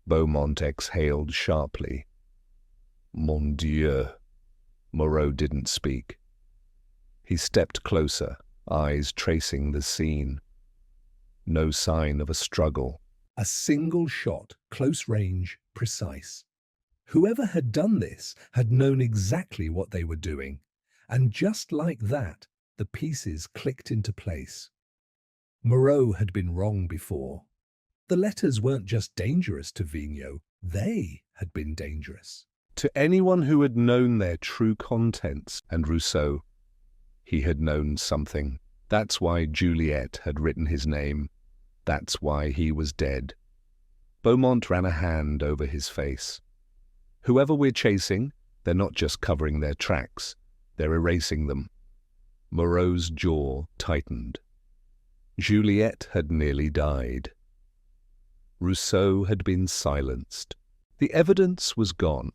Beaumont exhaled sharply. "Mon Dieu." Moreau didn't speak. He stepped closer, eyes tracing the scene. No sign of a struggle. A single shot, close range, precise. Whoever had done this had known exactly what they were doing. And just like that, the pieces clicked into place. Moreau had been wrong before. The letters weren't just dangerous to Vigneault, they had been dangerous. To anyone who had known their true contents, and Rousseau, he had known something. That's why Juliet had written his name. That's why he was dead. Beaumont ran a hand over his face. Whoever we're chasing, they're not just covering their tracks. They're erasing them. Moreau's jaw tightened. Juliet had nearly died. Rousseau had been silenced. The evidence was gone.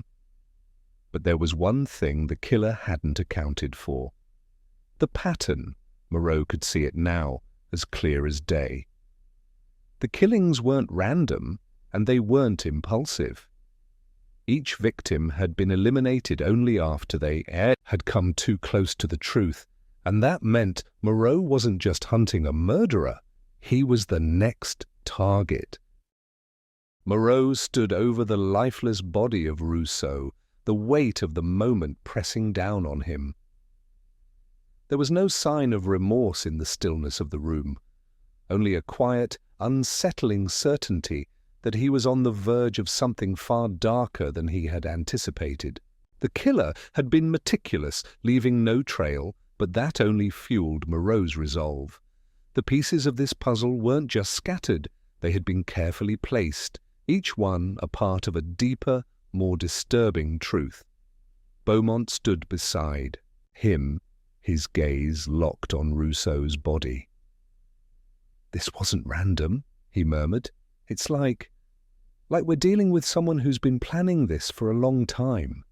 But there was one thing the killer hadn't accounted for. The pattern. Moreau could see it now, as clear as day. The killings weren't random, and they weren't impulsive. Each victim had been eliminated only after they had come too close to the truth, and that meant Moreau wasn't just hunting a murderer, he was the next target. Moreau stood over the lifeless body of Rousseau, the weight of the moment pressing down on him. There was no sign of remorse in the stillness of the room, only a quiet, unsettling certainty that he was on the verge of something far darker than he had anticipated. The killer had been meticulous, leaving no trail, But that only fueled Moreau's resolve. The pieces of this puzzle weren't just scattered, they had been carefully placed, each one a part of a deeper, more disturbing truth. Beaumont stood beside him, his gaze locked on Rousseau's body. "This wasn't random," he murmured. "It's like we're dealing with someone who's been planning this for a long time."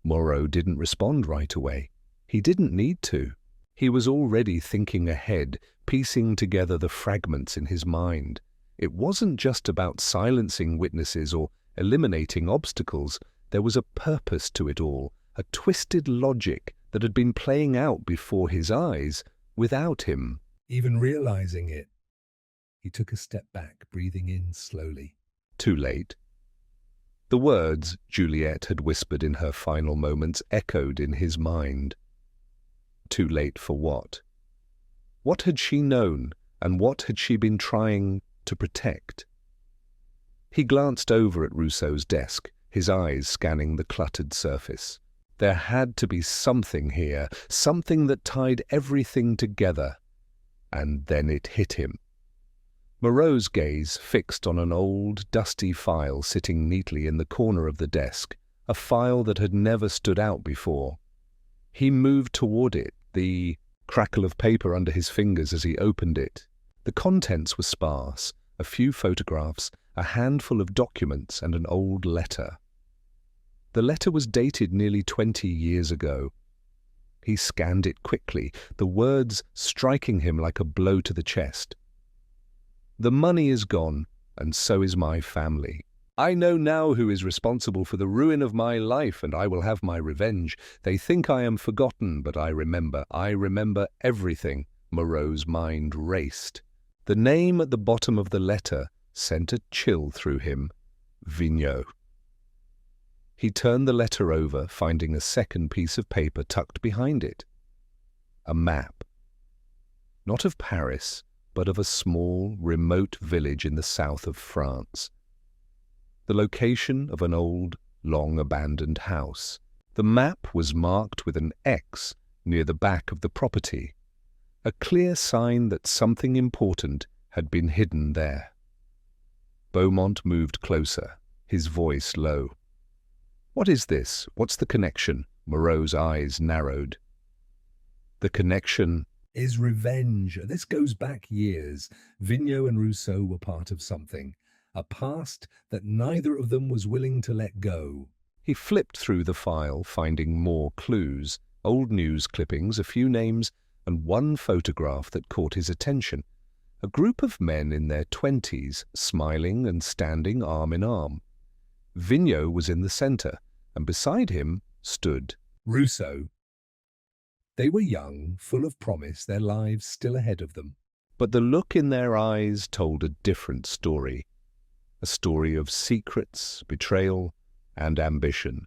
Moreau didn't respond right away. He didn't need to. He was already thinking ahead, piecing together the fragments in his mind. It wasn't just about silencing witnesses or eliminating obstacles. There was a purpose to it all, a twisted logic that had been playing out before his eyes, without him even realizing it. He took a step back, breathing in slowly. Too late. The words Juliet had whispered in her final moments echoed in his mind. Too late for what? What had she known, and what had she been trying to protect? He glanced over at Rousseau's desk, his eyes scanning the cluttered surface. There had to be something here, something that tied everything together. And then it hit him. Moreau's gaze fixed on an old, dusty file sitting neatly in the corner of the desk, a file that had never stood out before. He moved toward it, the crackle of paper under his fingers as he opened it. The contents were sparse, a few photographs, a handful of documents, and an old letter. The letter was dated nearly 20 years ago. He scanned it quickly, the words striking him like a blow to the chest. "The money is gone, and so is my family. I know now who is responsible for the ruin of my life, and I will have my revenge. They think I am forgotten, but I remember everything." Moreau's mind raced. The name at the bottom of the letter sent a chill through him. Vigneault. He turned the letter over, finding a second piece of paper tucked behind it. A map. Not of Paris, but of a small, remote village in the south of France. The location of an old, long-abandoned house. The map was marked with an X near the back of the property, a clear sign that something important had been hidden there. Beaumont moved closer, his voice low. "What is this? What's the connection?" Moreau's eyes narrowed. The connection is revenge. This goes back years. Vigneault and Rousseau were part of something, a past that neither of them was willing to let go. He flipped through the file, finding more clues, old news clippings, a few names, and one photograph that caught his attention. A group of men in their 20s, smiling and standing arm in arm. Vigneault was in the center, and beside him stood Rousseau. They were young, full of promise, their lives still ahead of them. But the look in their eyes told a different story. A story of secrets, betrayal, and ambition.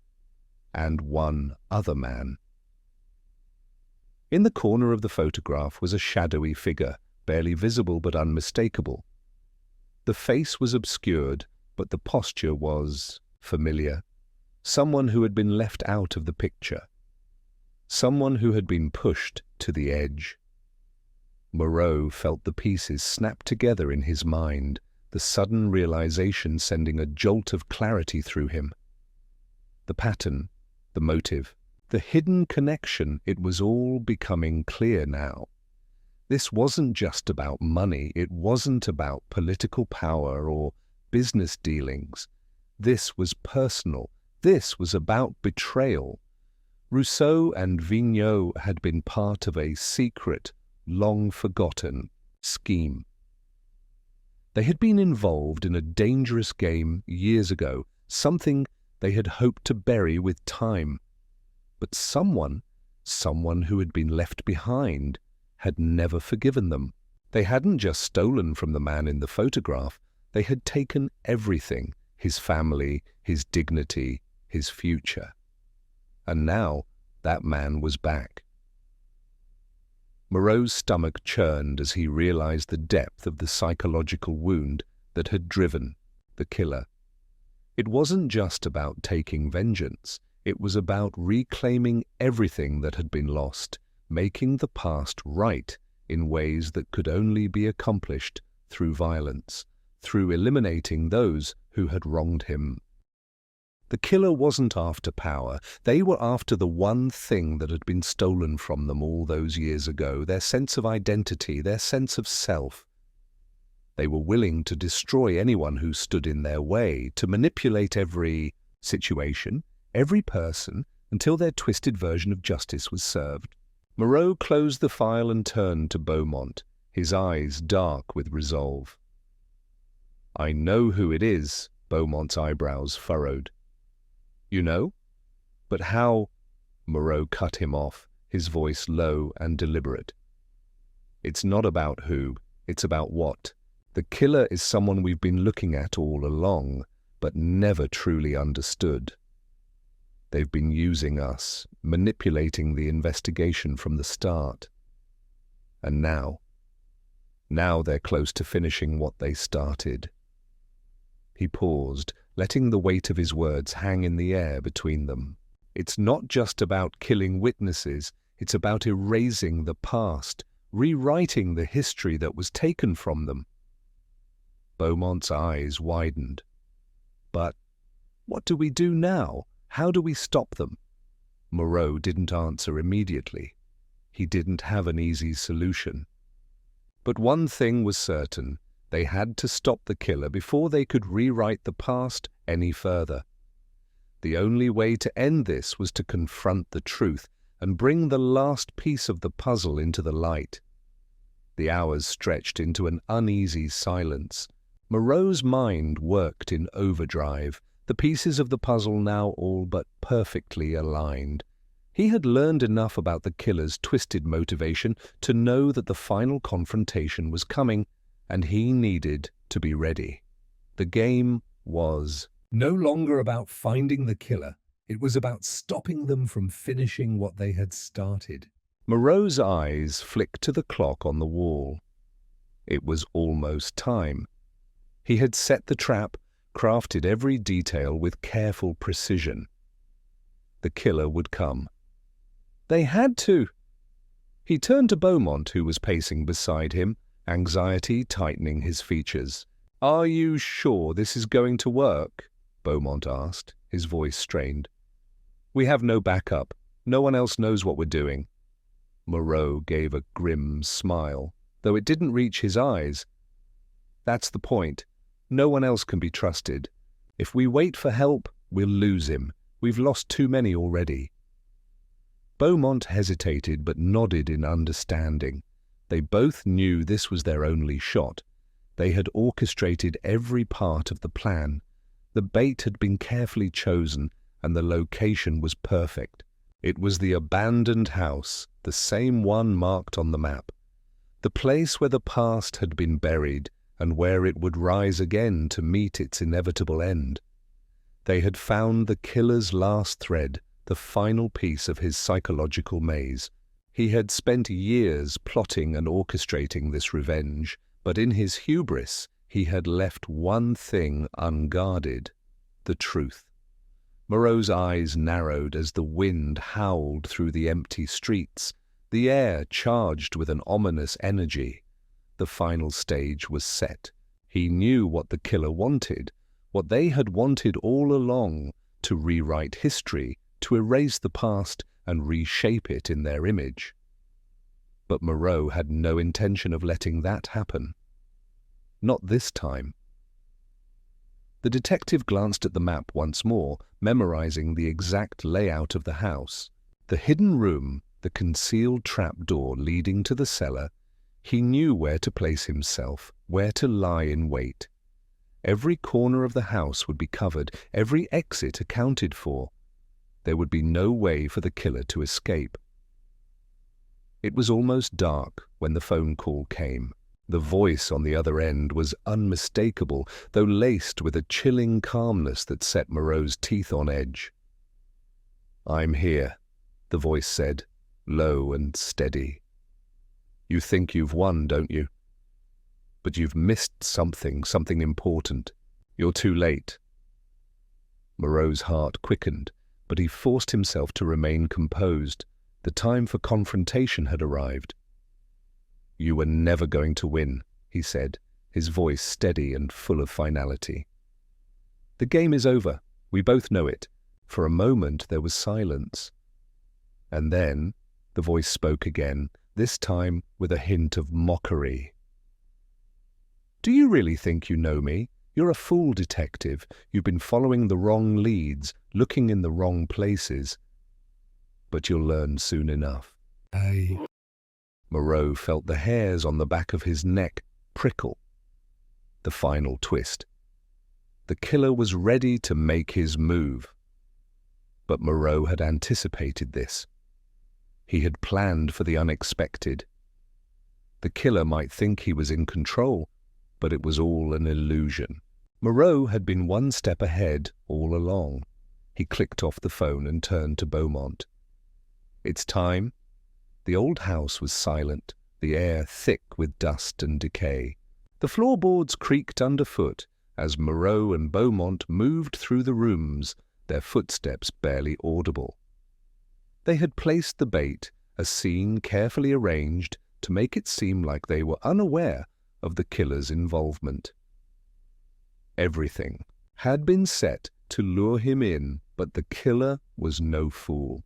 And one other man. In the corner of the photograph was a shadowy figure, barely visible but unmistakable. The face was obscured, but the posture was familiar. Someone who had been left out of the picture. Someone who had been pushed to the edge. Moreau felt the pieces snap together in his mind, the sudden realization sending a jolt of clarity through him. The pattern, the motive, the hidden connection, it was all becoming clear now. This wasn't just about money, it wasn't about political power or business dealings. This was personal. This was about betrayal. Rousseau and Vigneault had been part of a secret, long-forgotten scheme. They had been involved in a dangerous game years ago, something they had hoped to bury with time. But someone who had been left behind, had never forgiven them. They hadn't just stolen from the man in the photograph, they had taken everything, his family, his dignity, his future. And now that man was back. Moreau's stomach churned as he realized the depth of the psychological wound that had driven the killer. It wasn't just about taking vengeance, it was about reclaiming everything that had been lost, making the past right in ways that could only be accomplished through violence, through eliminating those who had wronged him. The killer wasn't after power. They were after the one thing that had been stolen from them all those years ago, their sense of identity, their sense of self. They were willing to destroy anyone who stood in their way, to manipulate every situation, every person, until their twisted version of justice was served. Moreau closed the file and turned to Beaumont, his eyes dark with resolve. "I know who it is," Beaumont's eyebrows furrowed. "You know? But how—" Moreau cut him off, his voice low and deliberate. "It's not about who, it's about what. The killer is someone we've been looking at all along, but never truly understood. They've been using us, manipulating the investigation from the start. And now they're close to finishing what they started." He paused, letting the weight of his words hang in the air between them. "It's not just about killing witnesses, it's about erasing the past, rewriting the history that was taken from them." Beaumont's eyes widened. "But what do we do now? How do we stop them?" Moreau didn't answer immediately. He didn't have an easy solution. But one thing was certain. They had to stop the killer before they could rewrite the past any further. The only way to end this was to confront the truth and bring the last piece of the puzzle into the light. The hours stretched into an uneasy silence. Moreau's mind worked in overdrive, the pieces of the puzzle now all but perfectly aligned. He had learned enough about the killer's twisted motivation to know that the final confrontation was coming, and he needed to be ready. The game was no longer about finding the killer. It was about stopping them from finishing what they had started. Moreau's eyes flicked to the clock on the wall. It was almost time. He had set the trap, crafted every detail with careful precision. The killer would come. They had to. He turned to Beaumont, who was pacing beside him, anxiety tightening his features. "Are you sure this is going to work?" Beaumont asked, his voice strained. "We have no backup. No one else knows what we're doing." Moreau gave a grim smile, though it didn't reach his eyes. "That's the point. No one else can be trusted. If we wait for help, we'll lose him. We've lost too many already." Beaumont hesitated but nodded in understanding. They both knew this was their only shot. They had orchestrated every part of the plan. The bait had been carefully chosen, and the location was perfect. It was the abandoned house, the same one marked on the map. The place where the past had been buried, and where it would rise again to meet its inevitable end. They had found the killer's last thread, the final piece of his psychological maze. He had spent years plotting and orchestrating this revenge, but in his hubris he had left one thing unguarded: the truth. Moreau's eyes narrowed as the wind howled through the empty streets, the air charged with an ominous energy. The final stage was set. He knew what the killer wanted, what they had wanted all along, to rewrite history, to erase the past and reshape it in their image. But Moreau had no intention of letting that happen. Not this time. The detective glanced at the map once more, memorizing the exact layout of the house. The hidden room, the concealed trapdoor leading to the cellar. He knew where to place himself, where to lie in wait. Every corner of the house would be covered, every exit accounted for. There would be no way for the killer to escape. It was almost dark when the phone call came. The voice on the other end was unmistakable, though laced with a chilling calmness that set Moreau's teeth on edge. "I'm here," the voice said, low and steady. "You think you've won, don't you? But you've missed something important. You're too late." Moreau's heart quickened, but he forced himself to remain composed. The time for confrontation had arrived. "You were never going to win," he said, his voice steady and full of finality. "The game is over. We both know it." For a moment there was silence. And then the voice spoke again, this time with a hint of mockery. "Do you really think you know me? You're a fool, detective. You've been following the wrong leads, looking in the wrong places. But you'll learn soon enough." Moreau felt the hairs on the back of his neck prickle. The final twist. The killer was ready to make his move. But Moreau had anticipated this. He had planned for the unexpected. The killer might think he was in control, but it was all an illusion. Moreau had been one step ahead all along. He clicked off the phone and turned to Beaumont. "It's time." The old house was silent, the air thick with dust and decay. The floorboards creaked underfoot as Moreau and Beaumont moved through the rooms, their footsteps barely audible. They had placed the bait, a scene carefully arranged to make it seem like they were unaware of the killer's involvement. Everything had been set to lure him in, but the killer was no fool.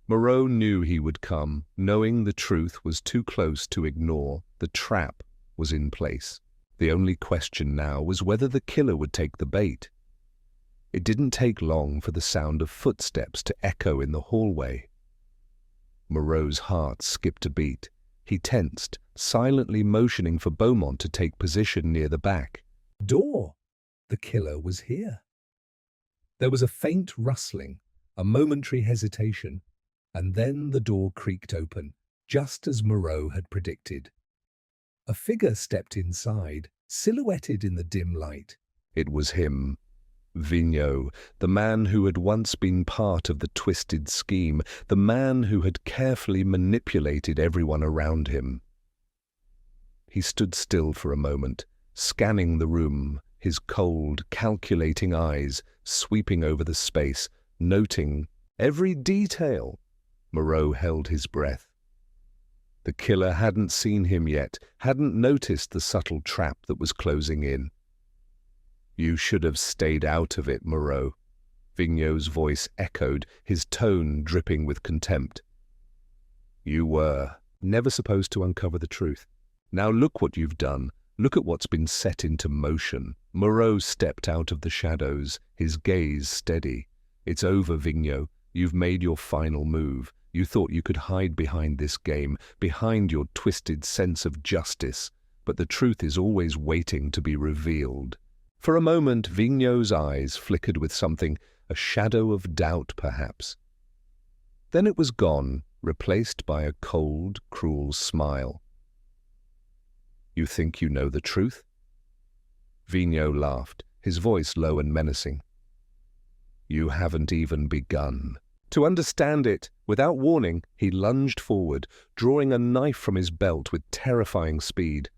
Moreau knew he would come, knowing the truth was too close to ignore. The trap was in place. The only question now was whether the killer would take the bait. It didn't take long for the sound of footsteps to echo in the hallway. Moreau's heart skipped a beat. He tensed, silently motioning for Beaumont to take position near the back. Door! The killer was here. There was a faint rustling, a momentary hesitation, and then the door creaked open, just as Moreau had predicted. A figure stepped inside, silhouetted in the dim light. It was him. Vigneault, the man who had once been part of the twisted scheme, the man who had carefully manipulated everyone around him. He stood still for a moment, scanning the room, his cold, calculating eyes sweeping over the space, noting every detail. Moreau held his breath. The killer hadn't seen him yet, hadn't noticed the subtle trap that was closing in. "You should have stayed out of it, Moreau." Vigneault's voice echoed, his tone dripping with contempt. "You were never supposed to uncover the truth. Now look what you've done. Look at what's been set into motion." Moreau stepped out of the shadows, his gaze steady. "It's over, Vigneault. You've made your final move. You thought you could hide behind this game, behind your twisted sense of justice, but the truth is always waiting to be revealed." For a moment, Vigneault's eyes flickered with something, a shadow of doubt perhaps. Then it was gone, replaced by a cold, cruel smile. "You think you know the truth?" Vigneault laughed, his voice low and menacing. "You haven't even begun to understand it." Without warning, he lunged forward, drawing a knife from his belt with terrifying speed.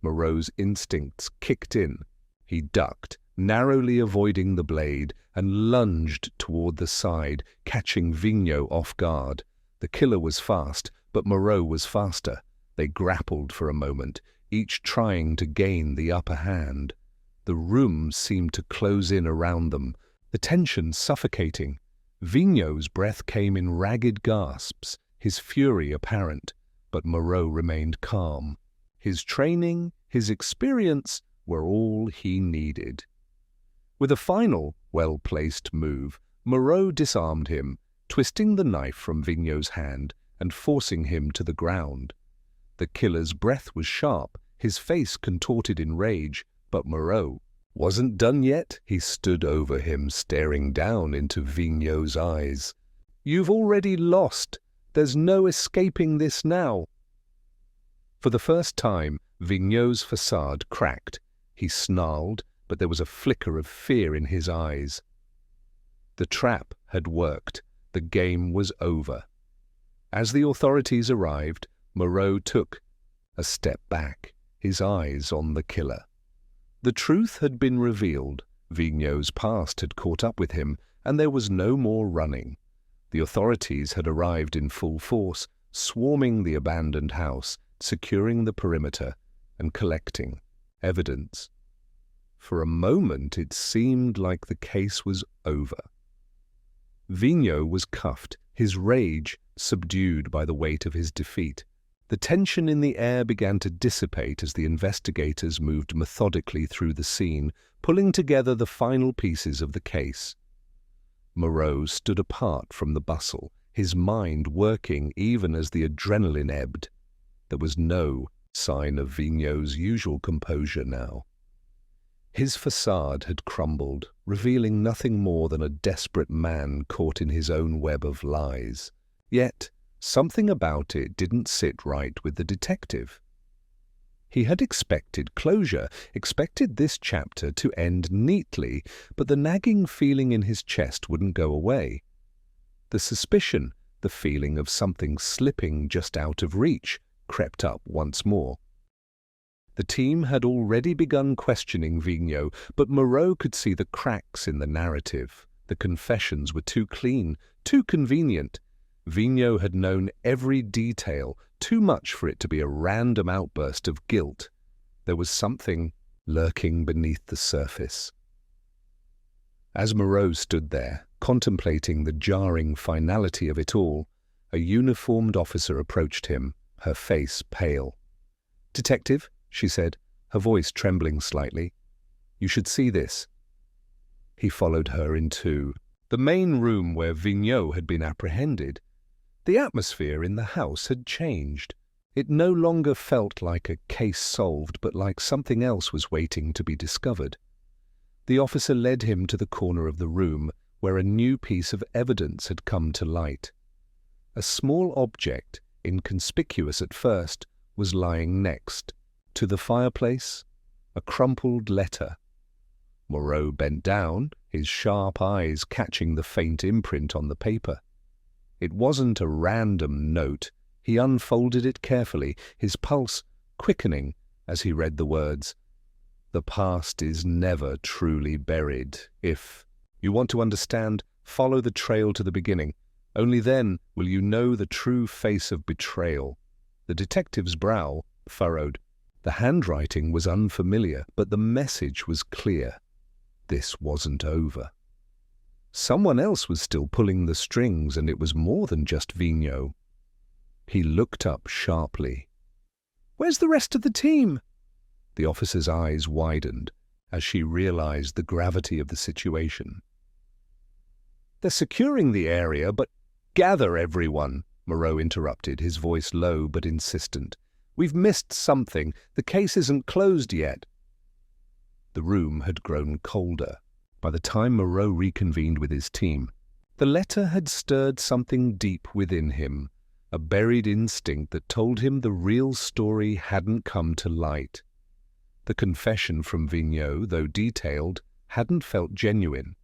Moreau's instincts kicked in. He ducked, narrowly avoiding the blade, and lunged toward the side, catching Vigneault off guard. The killer was fast, but Moreau was faster. They grappled for a moment, each trying to gain the upper hand. The room seemed to close in around them, the tension suffocating. Vigneault's breath came in ragged gasps, his fury apparent, but Moreau remained calm. His training, his experience were all he needed. With a final, well-placed move, Moreau disarmed him, twisting the knife from Vigneault's hand and forcing him to the ground. The killer's breath was sharp, his face contorted in rage, but Moreau wasn't done yet. He stood over him, staring down into Vigneault's eyes. "You've already lost. There's no escaping this now." For the first time, Vigneault's facade cracked. He snarled, but there was a flicker of fear in his eyes. The trap had worked. The game was over. As the authorities arrived, Moreau took a step back, his eyes on the killer. The truth had been revealed. Vigneault's past had caught up with him, and there was no more running. The authorities had arrived in full force, swarming the abandoned house, securing the perimeter, and collecting evidence. For a moment it seemed like the case was over. Vigneault was cuffed, his rage subdued by the weight of his defeat. The tension in the air began to dissipate as the investigators moved methodically through the scene, pulling together the final pieces of the case. Moreau stood apart from the bustle, his mind working even as the adrenaline ebbed. There was no sign of Vigneault's usual composure now. His facade had crumbled, revealing nothing more than a desperate man caught in his own web of lies. Yet, something about it didn't sit right with the detective. He had expected closure, expected this chapter to end neatly, but the nagging feeling in his chest wouldn't go away. The suspicion, the feeling of something slipping just out of reach, crept up once more. The team had already begun questioning Vigneault, but Moreau could see the cracks in the narrative. The confessions were too clean, too convenient. Vigneault had known every detail, too much for it to be a random outburst of guilt. There was something lurking beneath the surface. As Moreau stood there, contemplating the jarring finality of it all, a uniformed officer approached him, her face pale. "Detective," she said, her voice trembling slightly, "you should see this." He followed her into the main room where Vigneault had been apprehended. The atmosphere in the house had changed. It no longer felt like a case solved, but like something else was waiting to be discovered. The officer led him to the corner of the room where a new piece of evidence had come to light. A small object, inconspicuous at first, was lying next to the fireplace, a crumpled letter. Moreau bent down, his sharp eyes catching the faint imprint on the paper. It wasn't a random note. He unfolded it carefully, his pulse quickening as he read the words. "The past is never truly buried. If you want to understand, follow the trail to the beginning. Only then will you know the true face of betrayal." The detective's brow furrowed. The handwriting was unfamiliar, but the message was clear. This wasn't over. Someone else was still pulling the strings, and it was more than just Vigneault. He looked up sharply. "Where's the rest of the team?" The officer's eyes widened as she realized the gravity of the situation. "They're securing the area, but—" "Gather, everyone," Moreau interrupted, his voice low but insistent. "We've missed something. The case isn't closed yet." The room had grown colder. By the time Moreau reconvened with his team, the letter had stirred something deep within him, a buried instinct that told him the real story hadn't come to light. The confession from Vigneault, though detailed, hadn't felt genuine.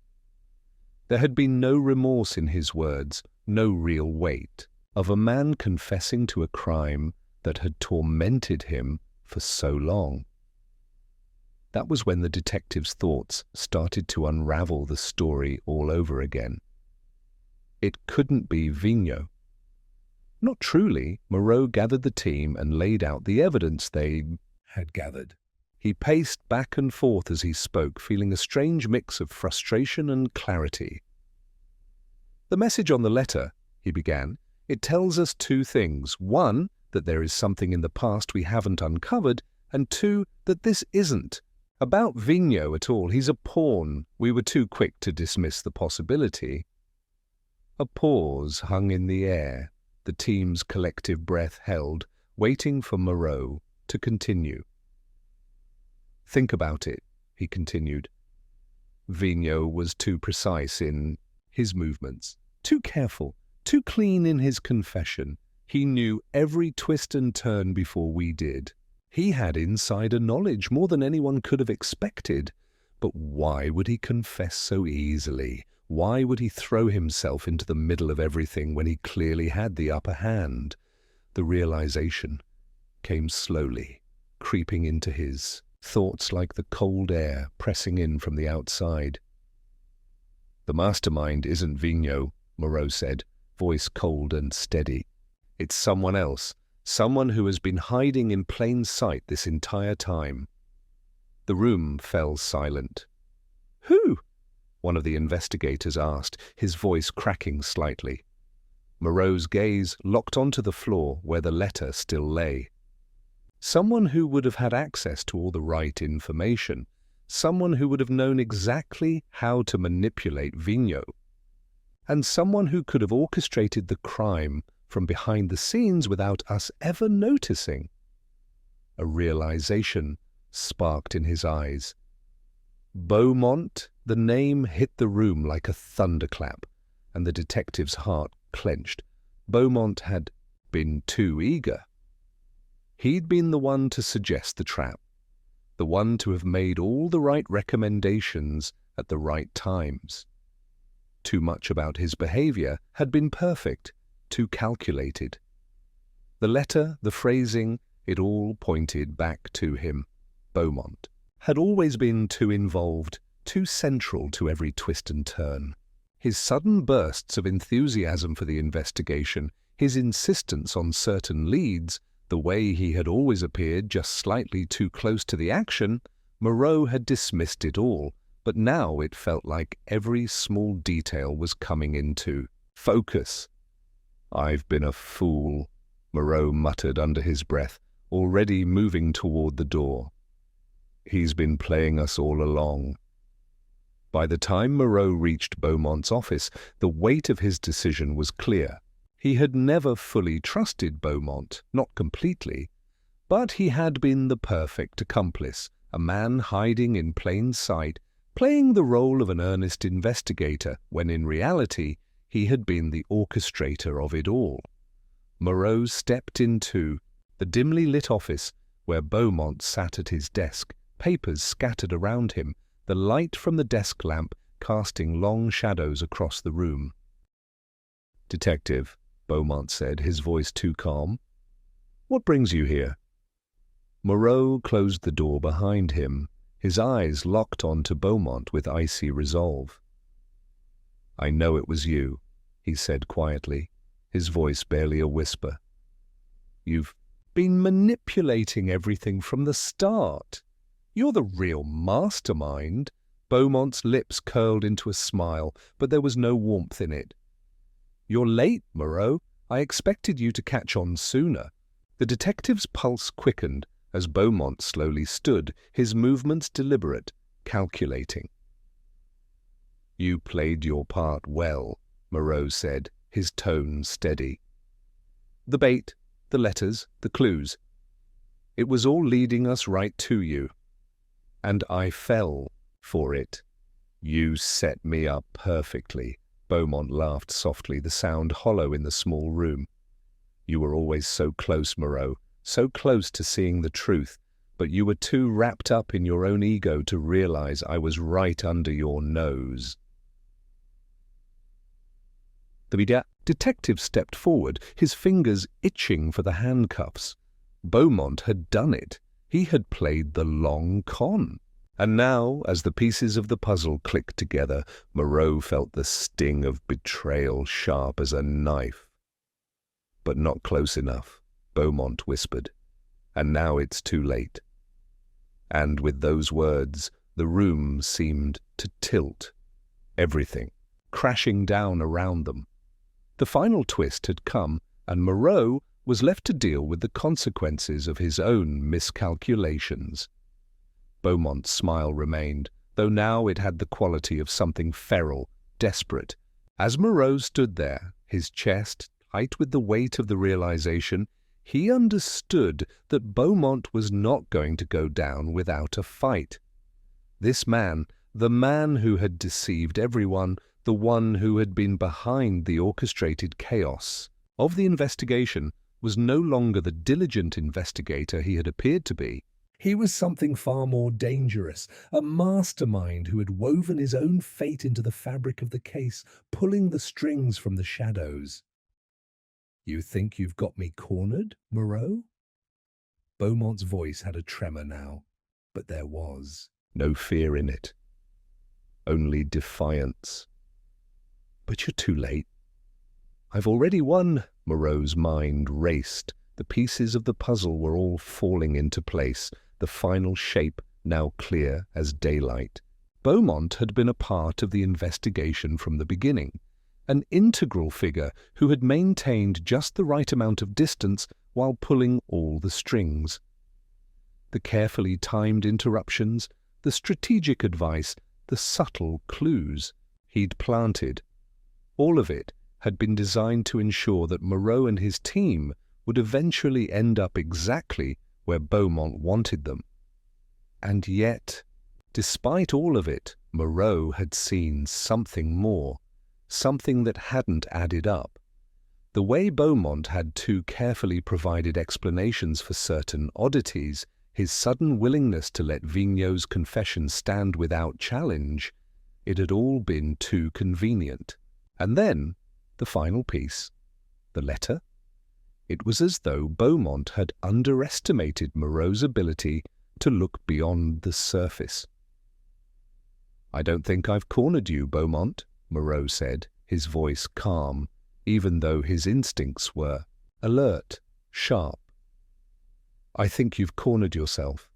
There had been no remorse in his words, no real weight, of a man confessing to a crime that had tormented him for so long. That was when the detective's thoughts started to unravel the story all over again. It couldn't be Vigneault. Not truly. Moreau gathered the team and laid out the evidence they had gathered. He paced back and forth as he spoke, feeling a strange mix of frustration and clarity. "The message on the letter," he began, "it tells us two things. One, that there is something in the past we haven't uncovered, and two, that this isn't about Vigneault at all. He's a pawn. We were too quick to dismiss the possibility." A pause hung in the air. The team's collective breath held, waiting for Moreau to continue. "Think about it," he continued. Vigneault was too precise in his movements, too careful, too clean in his confession. He knew every twist and turn before we did. He had insider knowledge, more than anyone could have expected. But why would he confess so easily? Why would he throw himself into the middle of everything when he clearly had the upper hand? The realization came slowly, creeping into his thoughts like the cold air pressing in from the outside. "The mastermind isn't Vigneault," Moreau said. voice cold and steady. "It's someone else, someone who has been hiding in plain sight this entire time." The room fell silent. "Who?" one of the investigators asked, his voice cracking slightly. Moreau's gaze locked onto the floor where the letter still lay. Someone who would have had access to all the right information, someone who would have known exactly how to manipulate Vigneault, and someone who could have orchestrated the crime from behind the scenes without us ever noticing. A realization sparked in his eyes. Beaumont, the name hit the room like a thunderclap, and the detective's heart clenched. Beaumont had been too eager. He'd been the one to suggest the trap, the one to have made all the right recommendations at the right times. Too much about his behavior had been perfect, too calculated. The letter, the phrasing, it all pointed back to him. Beaumont had always been too involved, too central to every twist and turn. His sudden bursts of enthusiasm for the investigation, his insistence on certain leads, the way he had always appeared just slightly too close to the action, Moreau had dismissed it all, but now it felt like every small detail was coming into focus. "I've been a fool," Moreau muttered under his breath, already moving toward the door. "He's been playing us all along." By the time Moreau reached Beaumont's office, the weight of his decision was clear. He had never fully trusted Beaumont, not completely, but he had been the perfect accomplice, a man hiding in plain sight, playing the role of an earnest investigator, when in reality he had been the orchestrator of it all. Moreau stepped into the dimly lit office where Beaumont sat at his desk, papers scattered around him, the light from the desk lamp casting long shadows across the room. "Detective," Beaumont said, his voice too calm, "what brings you here?" Moreau closed the door behind him, his eyes locked onto Beaumont with icy resolve. "I know it was you," he said quietly, his voice barely a whisper. "You've been manipulating everything from the start. You're the real mastermind." Beaumont's lips curled into a smile, but there was no warmth in it. "You're late, Moreau. I expected you to catch on sooner." The detective's pulse quickened as Beaumont slowly stood, his movements deliberate, calculating. "You played your part well," Moreau said, his tone steady. "The bait, the letters, the clues. It was all leading us right to you. And I fell for it." "You set me up perfectly," Beaumont laughed softly, the sound hollow in the small room. "You were always so close, Moreau, so close to seeing the truth, but you were too wrapped up in your own ego to realize I was right under your nose." The detective stepped forward, his fingers itching for the handcuffs. Beaumont had done it. He had played the long con. And now, as the pieces of the puzzle clicked together, Moreau felt the sting of betrayal sharp as a knife. "But not close enough," Beaumont whispered. "And now it's too late." And with those words, the room seemed to tilt. Everything crashing down around them. The final twist had come, and Moreau was left to deal with the consequences of his own miscalculations. Beaumont's smile remained, though now it had the quality of something feral, desperate. As Moreau stood there, his chest tight with the weight of the realization, he understood that Beaumont was not going to go down without a fight. This man, the man who had deceived everyone, the one who had been behind the orchestrated chaos of the investigation, was no longer the diligent investigator he had appeared to be. He was something far more dangerous, a mastermind who had woven his own fate into the fabric of the case, pulling the strings from the shadows. "You think you've got me cornered, Moreau?" Beaumont's voice had a tremor now, but there was no fear in it, only defiance. "But you're too late." I've already won. Moreau's mind raced. The pieces of the puzzle were all falling into place, the final shape now clear as daylight. Beaumont had been a part of the investigation from the beginning, an integral figure who had maintained just the right amount of distance while pulling all the strings. The carefully timed interruptions, the strategic advice, the subtle clues he'd planted, all of it had been designed to ensure that Moreau and his team would eventually end up exactly where Beaumont wanted them. And yet, despite all of it, Moreau had seen something more, something that hadn't added up. The way Beaumont had too carefully provided explanations for certain oddities, his sudden willingness to let Vigneau's confession stand without challenge, it had all been too convenient. And then, the final piece, the letter. It was as though Beaumont had underestimated Moreau's ability to look beyond the surface. "I don't think I've cornered you, Beaumont," Moreau said, his voice calm, even though his instincts were alert, sharp. "I think you've cornered yourself."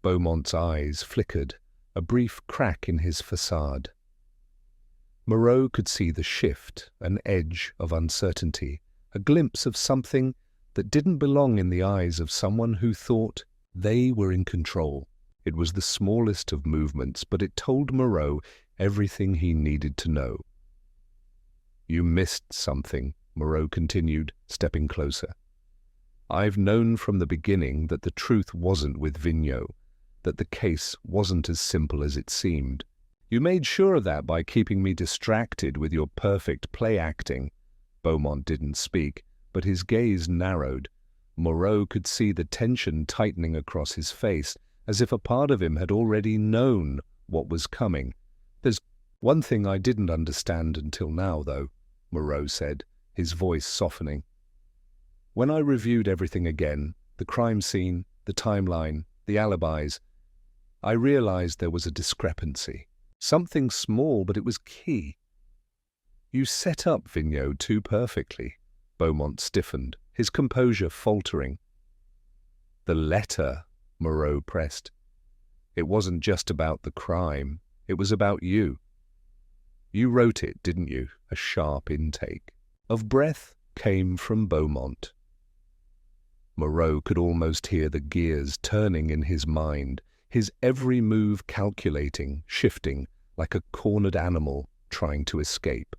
Beaumont's eyes flickered, a brief crack in his facade. Moreau could see the shift, an edge of uncertainty, a glimpse of something that didn't belong in the eyes of someone who thought they were in control. It was the smallest of movements, but it told Moreau everything he needed to know. "You missed something," Moreau continued, stepping closer. "I've known from the beginning that the truth wasn't with Vigneau, that the case wasn't as simple as it seemed. You made sure of that by keeping me distracted with your perfect play acting." Beaumont didn't speak, but his gaze narrowed. Moreau could see the tension tightening across his face, as if a part of him had already known what was coming. "There's one thing I didn't understand until now, though," Moreau said, his voice softening. "When I reviewed everything again, the crime scene, the timeline, the alibis, I realized there was a discrepancy. Something small, but it was key. You set up Vigneau too perfectly." Beaumont stiffened, his composure faltering. "The letter," Moreau pressed. "It wasn't just about the crime. It was about you. You wrote it, didn't you?" A sharp intake of breath came from Beaumont. Moreau could almost hear the gears turning in his mind, his every move calculating, shifting, like a cornered animal trying to escape.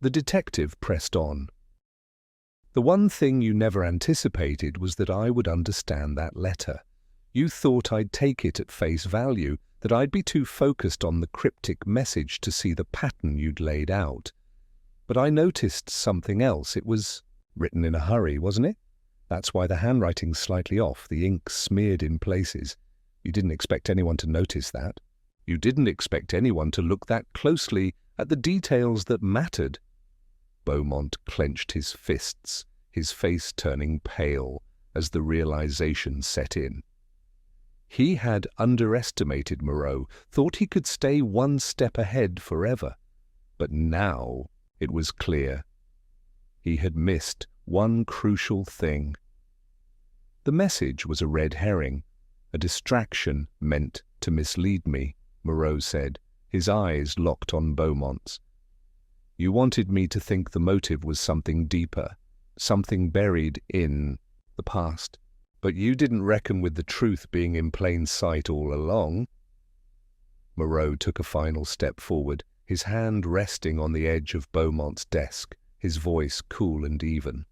The detective pressed on. "The one thing you never anticipated was that I would understand that letter. You thought I'd take it at face value, that I'd be too focused on the cryptic message to see the pattern you'd laid out. But I noticed something else. It was written in a hurry, wasn't it? That's why the handwriting's slightly off, the ink smeared in places. You didn't expect anyone to notice that. You didn't expect anyone to look that closely at the details that mattered." Beaumont clenched his fists, his face turning pale as the realization set in. He had underestimated Moreau, thought he could stay one step ahead forever. But now it was clear. He had missed one crucial thing. The message was a red herring, a distraction meant to mislead me, Moreau said, his eyes locked on Beaumont's. "You wanted me to think the motive was something deeper, something buried in the past. But you didn't reckon with the truth being in plain sight all along." Moreau took a final step forward, his hand resting on the edge of Beaumont's desk, his voice cool and even.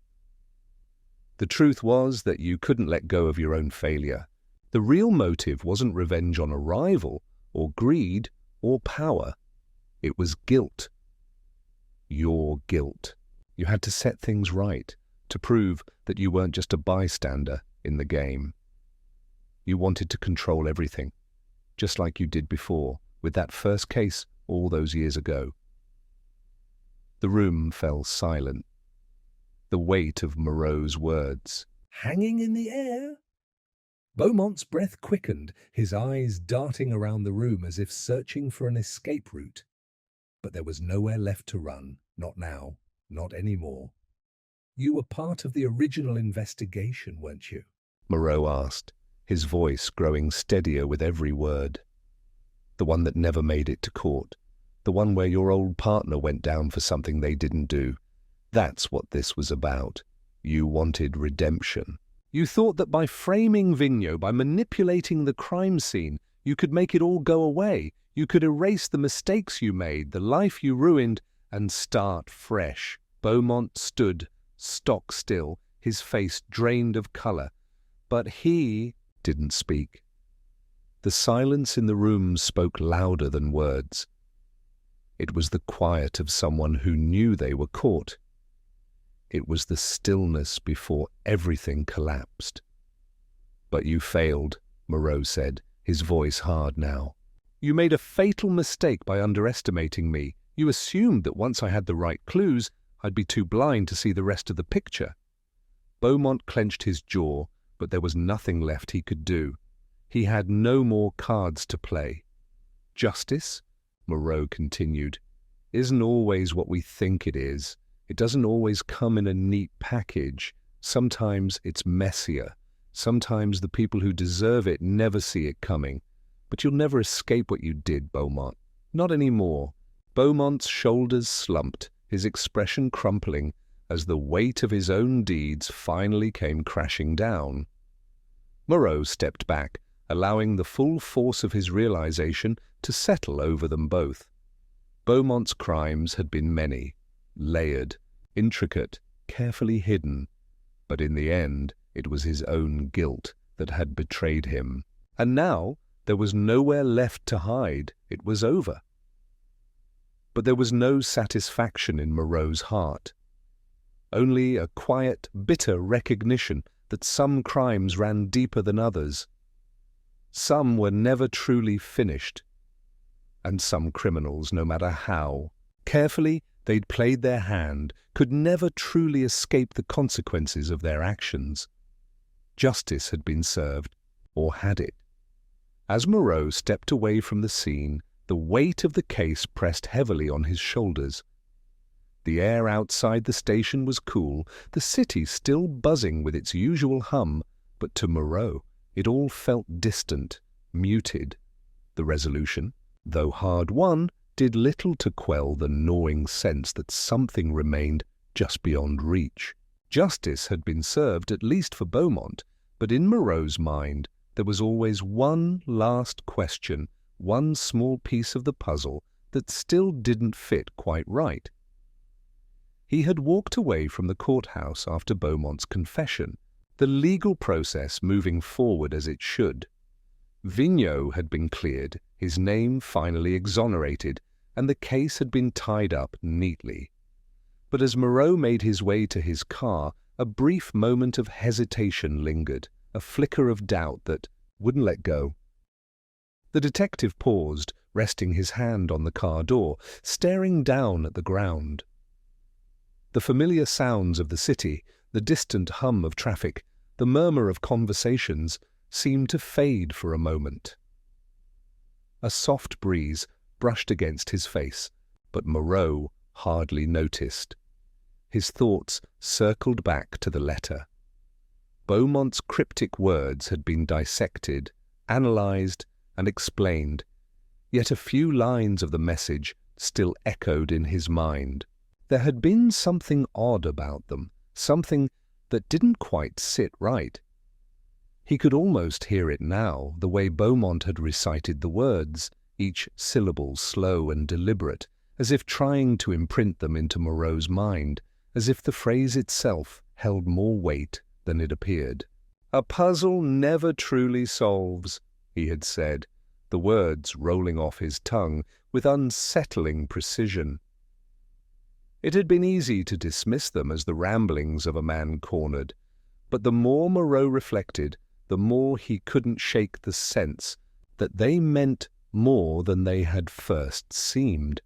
"The truth was that you couldn't let go of your own failure. The real motive wasn't revenge on a rival, or greed, or power. It was guilt. Your guilt. You had to set things right, to prove that you weren't just a bystander in the game. You wanted to control everything, just like you did before, with that first case all those years ago." The room fell silent. The weight of Moreau's words hanging in the air. Beaumont's breath quickened, his eyes darting around the room as if searching for an escape route. But there was nowhere left to run, not now. Not anymore. You were part of the original investigation, weren't you? Moreau asked, his voice growing steadier with every word. The one that never made it to court. The one where your old partner went down for something they didn't do. That's what this was about. You wanted redemption. You thought that by framing Vigneault, by manipulating the crime scene, you could make it all go away. You could erase the mistakes you made, the life you ruined, and start fresh. Beaumont stood, stock still, his face drained of colour. But he didn't speak. The silence in the room spoke louder than words. It was the quiet of someone who knew they were caught. It was the stillness before everything collapsed. "But you failed," Moreau said, his voice hard now. "You made a fatal mistake by underestimating me. You assumed that once I had the right clues, I'd be too blind to see the rest of the picture." Beaumont clenched his jaw, but there was nothing left he could do. He had no more cards to play. "Justice," Moreau continued, "isn't always what we think it is. It doesn't always come in a neat package. Sometimes it's messier. Sometimes the people who deserve it never see it coming. But you'll never escape what you did, Beaumont. Not anymore." Beaumont's shoulders slumped, his expression crumpling, as the weight of his own deeds finally came crashing down. Moreau stepped back, allowing the full force of his realization to settle over them both. Beaumont's crimes had been many, layered, intricate, carefully hidden, but in the end it was his own guilt that had betrayed him. And now there was nowhere left to hide. It was over. But there was no satisfaction in Moreau's heart. Only a quiet, bitter recognition that some crimes ran deeper than others. Some were never truly finished. And some criminals, no matter how carefully they'd played their hand, could never truly escape the consequences of their actions. Justice had been served, or had it? As Moreau stepped away from the scene, the weight of the case pressed heavily on his shoulders. The air outside the station was cool, the city still buzzing with its usual hum, but to Moreau it all felt distant, muted. The resolution, though hard won, did little to quell the gnawing sense that something remained just beyond reach. Justice had been served, at least for Beaumont, but in Moreau's mind there was always one last question, one small piece of the puzzle that still didn't fit quite right. He had walked away from the courthouse after Beaumont's confession, the legal process moving forward as it should. Vigneault had been cleared, his name finally exonerated, and the case had been tied up neatly. But as Moreau made his way to his car, a brief moment of hesitation lingered, a flicker of doubt that wouldn't let go. The detective paused, resting his hand on the car door, staring down at the ground. The familiar sounds of the city, the distant hum of traffic, the murmur of conversations, seemed to fade for a moment. A soft breeze brushed against his face, but Moreau hardly noticed. His thoughts circled back to the letter. Beaumont's cryptic words had been dissected, analyzed, and explained, yet a few lines of the message still echoed in his mind. There had been something odd about them, something that didn't quite sit right. He could almost hear it now, the way Beaumont had recited the words, each syllable slow and deliberate, as if trying to imprint them into Moreau's mind, as if the phrase itself held more weight than it appeared. "A puzzle never truly solves," he had said, the words rolling off his tongue with unsettling precision. It had been easy to dismiss them as the ramblings of a man cornered, but the more Moreau reflected, the more he couldn't shake the sense that they meant more than they had first seemed.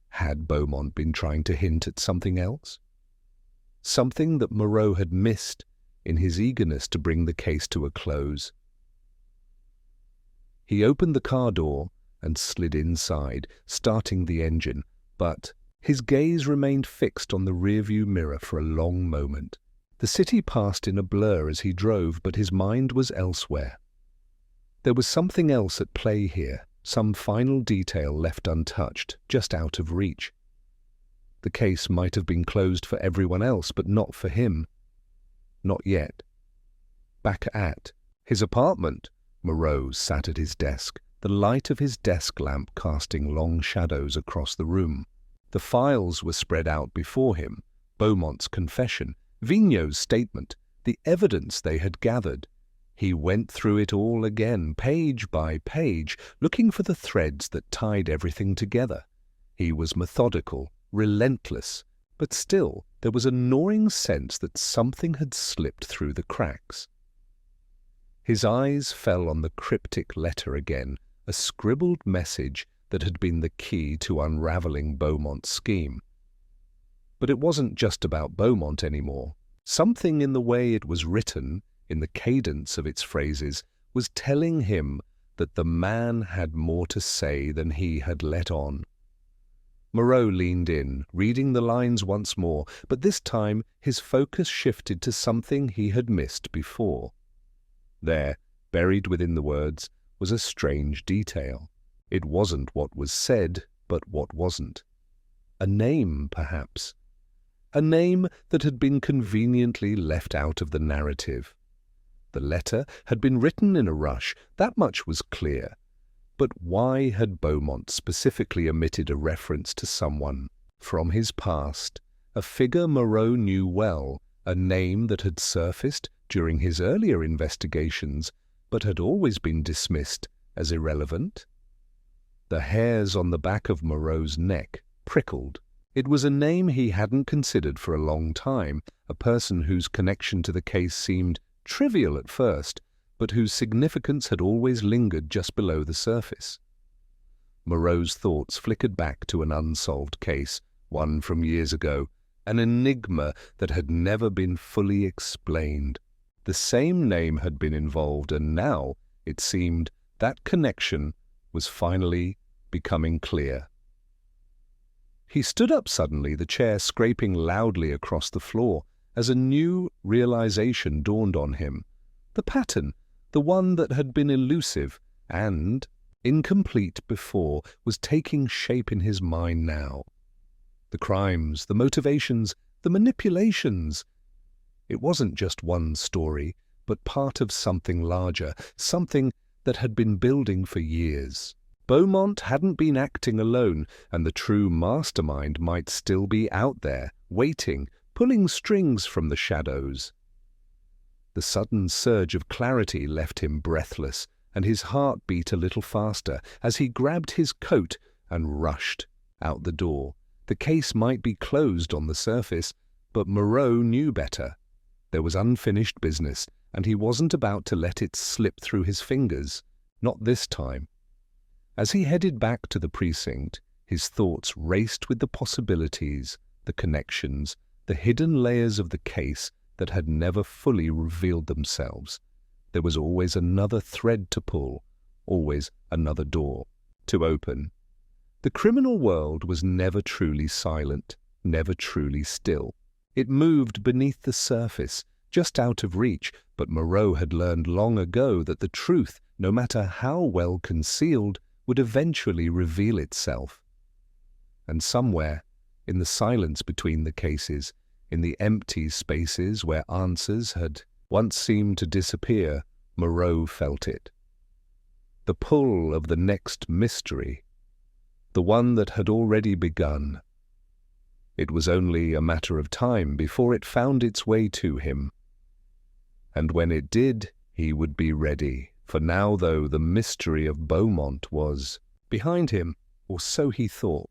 Had Beaumont been trying to hint at something else? Something that Moreau had missed in his eagerness to bring the case to a close. He opened the car door and slid inside, starting the engine, but His gaze remained fixed on the rearview mirror for a long moment. The city passed in a blur as he drove, but his mind was elsewhere. There was something else at play here, some final detail left untouched, just out of reach. The case might have been closed for everyone else, but not for him. Not yet. Back at his apartment, Moreau sat at his desk, the light of his desk lamp casting long shadows across the room. The files were spread out before him, Beaumont's confession, Vigneaux's statement, the evidence they had gathered. He went through it all again, page by page, looking for the threads that tied everything together. He was methodical, relentless, but still there was a gnawing sense that something had slipped through the cracks. His eyes fell on the cryptic letter again, a scribbled message that had been the key to unraveling Beaumont's scheme. But it wasn't just about Beaumont anymore. Something in the way it was written, in the cadence of its phrases, was telling him that the man had more to say than he had let on. Moreau leaned in, reading the lines once more, but this time his focus shifted to something he had missed before. There, buried within the words, was a strange detail. It wasn't what was said, but what wasn't. A name, perhaps. A name that had been conveniently left out of the narrative. The letter had been written in a rush, that much was clear. But why had Beaumont specifically omitted a reference to someone from his past, a figure Moreau knew well, a name that had surfaced during his earlier investigations, but had always been dismissed as irrelevant? The hairs on the back of Moreau's neck prickled. It was a name he hadn't considered for a long time, a person whose connection to the case seemed trivial at first, but whose significance had always lingered just below the surface. Moreau's thoughts flickered back to an unsolved case, one from years ago, an enigma that had never been fully explained. The same name had been involved, and now, it seemed, that connection was finally becoming clear. He stood up suddenly, the chair scraping loudly across the floor, as a new realization dawned on him. The pattern, the one that had been elusive and incomplete before, was taking shape in his mind now. The crimes, the motivations, the manipulations. It wasn't just one story, but part of something larger, something that had been building for years. Beaumont hadn't been acting alone, and the true mastermind might still be out there, waiting, pulling strings from the shadows. The sudden surge of clarity left him breathless, and his heart beat a little faster as he grabbed his coat and rushed out the door. The case might be closed on the surface, but Moreau knew better. There was unfinished business, and he wasn't about to let it slip through his fingers. Not this time. As he headed back to the precinct, his thoughts raced with the possibilities, the connections, the hidden layers of the case that had never fully revealed themselves. There was always another thread to pull, always another door to open. The criminal world was never truly silent, never truly still. It moved beneath the surface, just out of reach, but Moreau had learned long ago that the truth, no matter how well concealed, would eventually reveal itself. And somewhere, in the silence between the cases, in the empty spaces where answers had once seemed to disappear, Moreau felt it. The pull of the next mystery, the one that had already begun. It was only a matter of time before it found its way to him. And when it did, he would be ready. For now, though, the mystery of Beaumont was behind him, or so he thought.